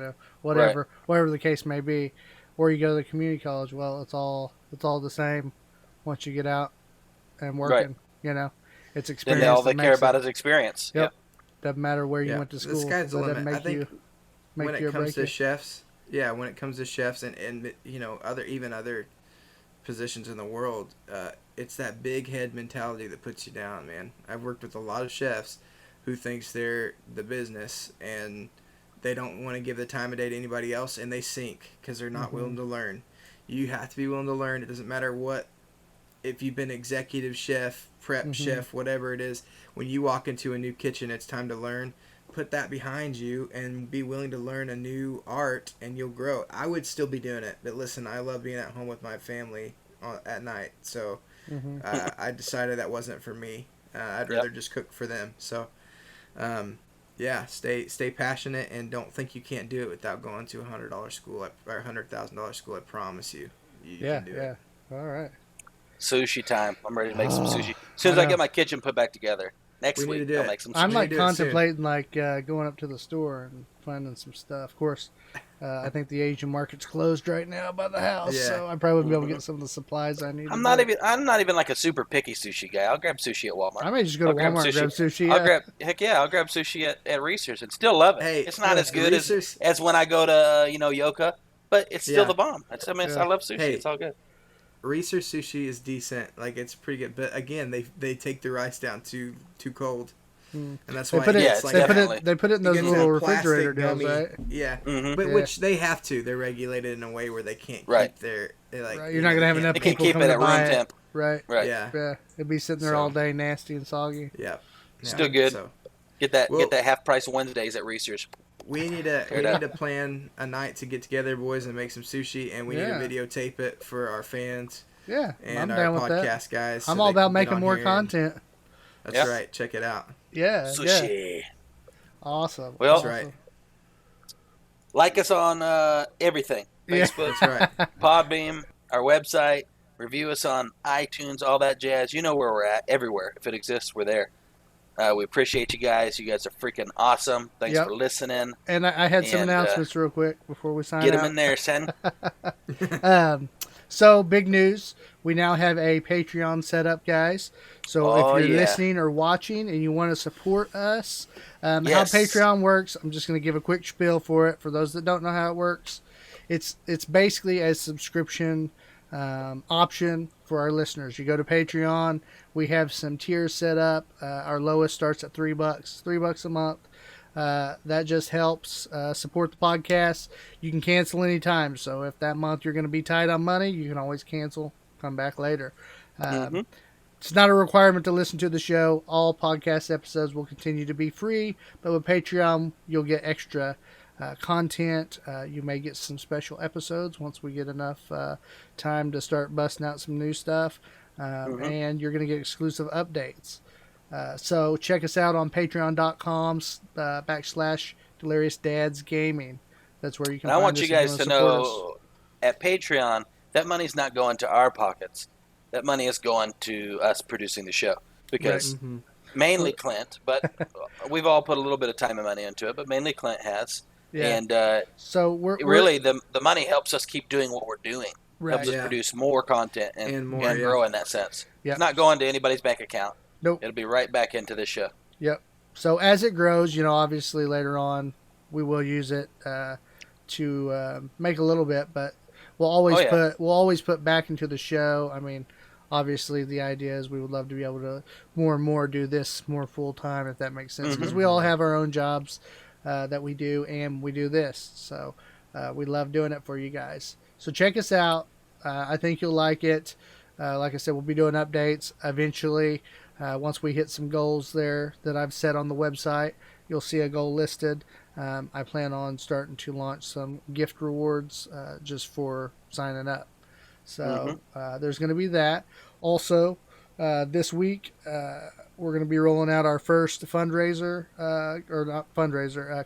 whatever the case may be, or you go to the community college. Well, it's all the same once you get out and working. It's experience. Then all they that care makes about it. is experience. Yep. Doesn't matter where you went to The school. sky's the That limit. doesn't make I think you make when you it or comes break to you. chefs, when it comes to chefs and other positions in the world, it's that big head mentality that puts you down, man. I've worked with a lot of chefs who thinks they're the business, and they don't want to give the time of day to anybody else, and they sink because they're not willing to learn. You have to be willing to learn. It doesn't matter what, if you've been executive chef, prep chef, whatever it is, when you walk into a new kitchen, it's time to learn. Put that behind you and be willing to learn a new art, and you'll grow. I would still be doing it, but listen, I love being at home with my family at night, so I decided that wasn't for me. I'd rather just cook for them. So yeah, stay passionate, and don't think you can't do it without going to $100 school or $100,000 school. I promise you can do it. All right. Sushi time. I'm ready to make some sushi. As soon as I get my kitchen put back together. Next We need week, to do I'll it. make some sushi. I'm like do it soon. contemplating like going up to the store and finding some stuff. Of course, I think the Asian market's closed right now by the house, Yeah. so I probably wouldn't be able to get some of the supplies I need. I'm not even like a super picky sushi guy. I'll grab sushi at Walmart. I may just go to Walmart and grab sushi. I'll grab sushi at Reese's and still love it. Hey, it's not as good Reese's- as when I go to Yoka, but it's still Yeah. the bomb. I love sushi. Hey. It's all good. Reese's sushi is decent. Like, it's pretty good, but again, they take the rice down too cold, and that's They why put it. it's Yeah, like They put definitely. it. They put it in you those get little that plastic refrigerator deals, gummy- right? Yeah, Mhm. but Yeah. which they have to. They're regulated in a way where they can't Right. keep their. Like, Right, you're not gonna have enough They can't people keep coming it to at room buy it. temp. Right. Right. Yeah. Yeah. It'd be sitting there So- all day, nasty and soggy. Yeah. Still good. So Get that Well- half price Wednesdays at Reese's. we need to plan a night to get together, boys, and make some sushi, and we need to videotape it for our fans Yeah, and I'm our down with that. podcast guys. I'm so all they about can get making on more here and- content. That's Yeah. right. Check it out. Yeah. Yeah. Sushi. Awesome. Well- That's right. Like us on everything. Yeah. Facebook, That's right. Podbeam, our website. Review us on iTunes, all that jazz. You know where we're at. Everywhere. If it exists, we're there. We appreciate you guys. You guys are freaking awesome. Thanks Yep. for listening. And I had some And, announcements real quick before we sign Get out. them in there, son. So big news. We now have a Patreon set up, guys. So Oh, if you're yeah. listening or watching and you want to support us, Yes. how Patreon works, I'm just going to give a quick spiel for it. For those that don't know how it works, it's basically a subscription option for our listeners. You go to Patreon. We have some tiers set up. Our lowest starts at $3, $3 a month. That just helps support the podcast. You can cancel anytime. So if that month you're going to be tight on money, you can always cancel, come back later. It's not a requirement to listen to the show. All podcast episodes will continue to be free, but with Patreon, you'll get extra content. You may get some special episodes once we get enough time to start busting out some new stuff. And you're going to get exclusive updates. So check us out on patreon.com /Delirious Dads Gaming. That's where you can And I find want us you if guys wanna to support us. know at Patreon, that money's not going to our pockets. That money is going to us producing the show. Because mainly Clint, but we've all put a little bit of time and money into it, but mainly Clint has. Yeah. And So we're really, the money helps us keep doing what we're doing. Right. Helps us Yeah. produce more content and And more, yeah. grow in that sense. Yep. It's not going to anybody's bank account. Nope. It'll be right back into this show. Yep. So as it grows, obviously later on we will use it to make a little bit, but we'll always put back into the show. I mean, obviously the idea is we would love to be able to more and more do this more full time, if that makes sense, because we all have our own jobs that we do, and we do this. So we love doing it for you guys. So check us out. I think you'll like it. Like I said, we'll be doing updates eventually. Once we hit some goals there that I've set on the website, you'll see a goal listed. I plan on starting to launch some gift rewards just for signing up. So there's going to be that. Also, this week, we're going to be rolling out our first fundraiser,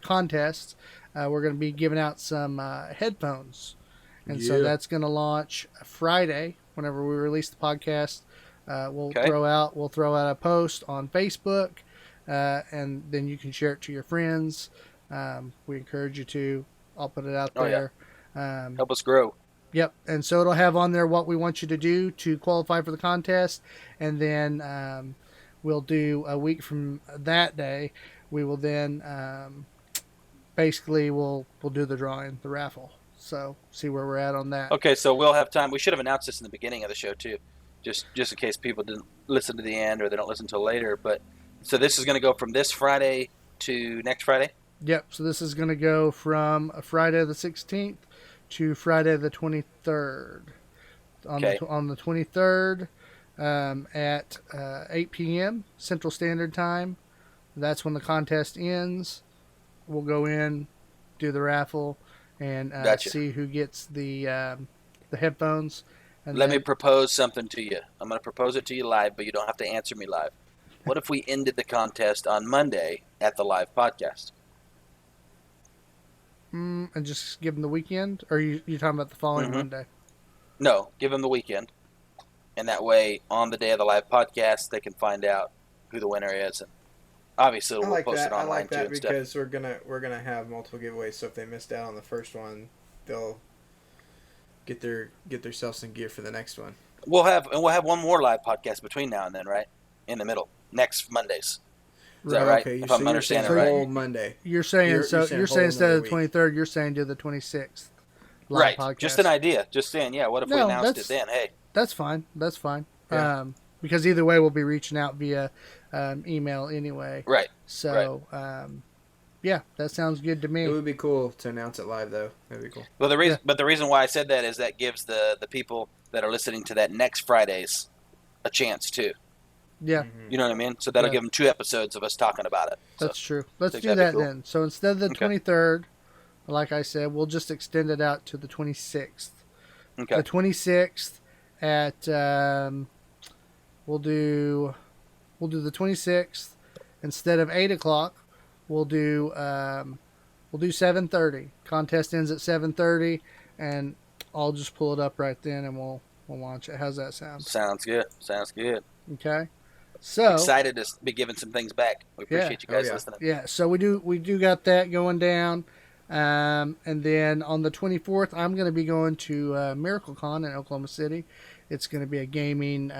contest. We're going to be giving out some headphones. And so that's going to launch Friday whenever we release the podcast. We'll throw out a post on Facebook, and then you can share it to your friends. We encourage you to. I'll put it out there. Help us grow. Yep. And so it'll have on there what we want you to do to qualify for the contest, and then we'll do a week from that day. We will then basically we'll do the drawing, the raffle. So see where we're at on that. Okay, so we'll have time. We should have announced this in the beginning of the show too, just in case people didn't listen to the end or they don't listen till later. But So this is going to go from this Friday to next Friday? Yep. So this is going to go from Friday the 16th to Friday the 23rd. Okay. On the 23rd at 8 p.m. Central Standard Time. That's when the contest ends. We'll go in, do the raffle, and Gotcha. see who gets the headphones. And Let me propose something to you. I'm going to propose it to you live, but you don't have to answer me live. What if we ended the contest on Monday at the live podcast? and just give them the weekend? Or are you talking about the following Monday? No, give them the weekend. And that way, on the day of the live podcast, they can find out who the winner is. And obviously, I we'll like post that. it online I like too that and stuff. because we're gonna have multiple giveaways. So if they missed out on the first one, they'll get themselves some gear for the next one. We'll have one more live podcast between now and then, right? In the middle, next Mondays. Is that right? Okay, If I'm understanding it right. whole Monday. You're saying You're so. saying You're whole saying instead of the another week. 23rd, you're saying do the 26th. Live Right. podcast. Just an idea. Just saying, yeah, what if we No, announced that's- it then? Hey, That's fine. That's fine. Yeah. Because either way, we'll be reaching out via email anyway. right. So, yeah, that sounds good to me. It would be cool to announce it live, though. That'd be cool. Well, the reason why I said that is that gives the people that are listening to that next Fridays a chance too. Yeah, You know what I mean? So that'll Yeah. give them 2 episodes of us talking about it. So, that's true. Let's think do that'd that be cool. then. So instead of the Okay. 23rd, like I said, we'll just extend it out to the 26th. okay. The 26th at we'll do the 26th instead of 8 o'clock. We'll do 7:30. Contest ends at 7:30, and I'll just pull it up right then, and we'll launch it. How's that sound? Sounds good. Sounds good. Okay. So Excited to be giving some things back. We appreciate you guys yeah. listening. yeah, so we do got that going down. And then on the 24th, I'm going to be going to MiracleCon in Oklahoma City. It's going to be a gaming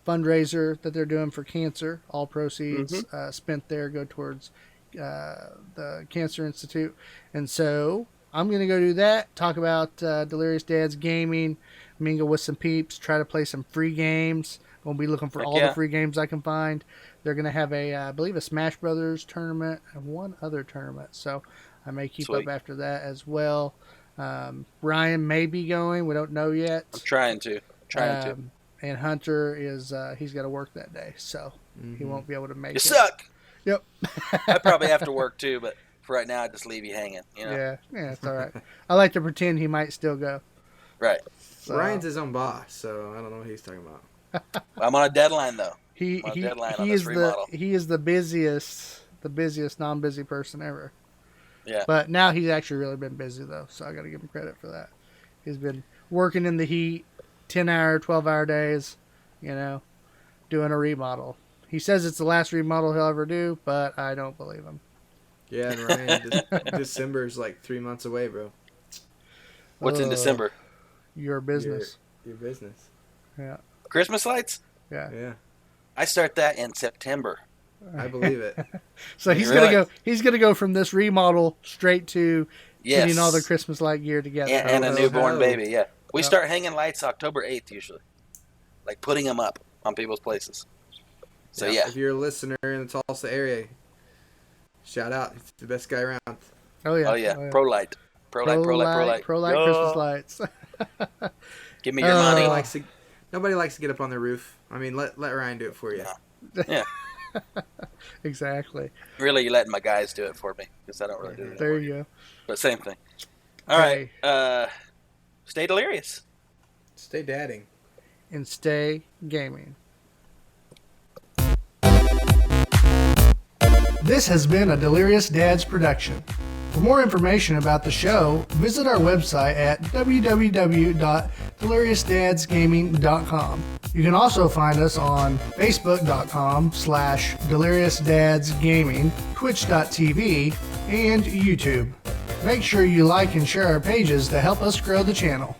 fundraiser that they're doing for cancer. All proceeds spent there go towards the Cancer Institute. And so I'm going to go do that, talk about Delirious Dad's gaming, mingle with some peeps, try to play some free games. Going to be looking for Heck all yeah. the free games I can find. They're going to have I believe, a Smash Brothers tournament and one other tournament. So I may keep Sweet. up after that as well. Ryan may be going. We don't know yet. I'm trying to. And Hunter is he's got to work that day, so he won't be able to make You it. suck. Yep. I probably have to work too, but for right now, I just leave you hanging. You know. Yeah, it's all right. I like to pretend he might still go. Right. So, Ryan's his own boss, so I don't know what he's talking about. I'm on a deadline though. he on he, deadline on he this is remodel. the busiest non-busy person ever. Yeah. But now he's actually really been busy though, so I got to give him credit for that. He's been working in the heat, 10-hour, 12-hour days, doing a remodel. He says it's the last remodel he'll ever do, but I don't believe him. Yeah, and Ryan, December's like 3 months away, bro. What's in December? Your business. Your business. Yeah. Christmas lights? Yeah. Yeah, I start that in September. I believe it. So he's Really? gonna go from this remodel straight to Yes. getting all the Christmas light gear together. and a Oh, newborn no. baby. Yeah. We Yep. start hanging lights October 8th usually, like putting them up on people's places. So yeah. If you're a listener in the Tulsa area, shout out. He's the best guy around. Oh yeah. Oh yeah. Pro light. Pro light. Pro light Yo. Christmas lights. Give me your Oh. money. Nobody likes to get up on the roof. I mean, let Ryan do it for you. Yeah. Exactly. Really, you're letting my guys do it for me because I don't really do it. There anymore. you go. But same thing. All right. Stay delirious. Stay dadding. And stay gaming. This has been a Delirious Dads production. For more information about the show, visit our website at www.deliriousdadsgaming.com. You can also find us on facebook.com/deliriousdadsgaming, twitch.tv, and YouTube. Make sure you like and share our pages to help us grow the channel.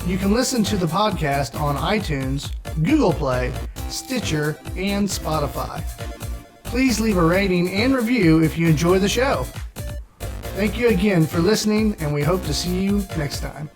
You can listen to the podcast on iTunes, Google Play, Stitcher, and Spotify. Please leave a rating and review if you enjoy the show. Thank you again for listening, and we hope to see you next time.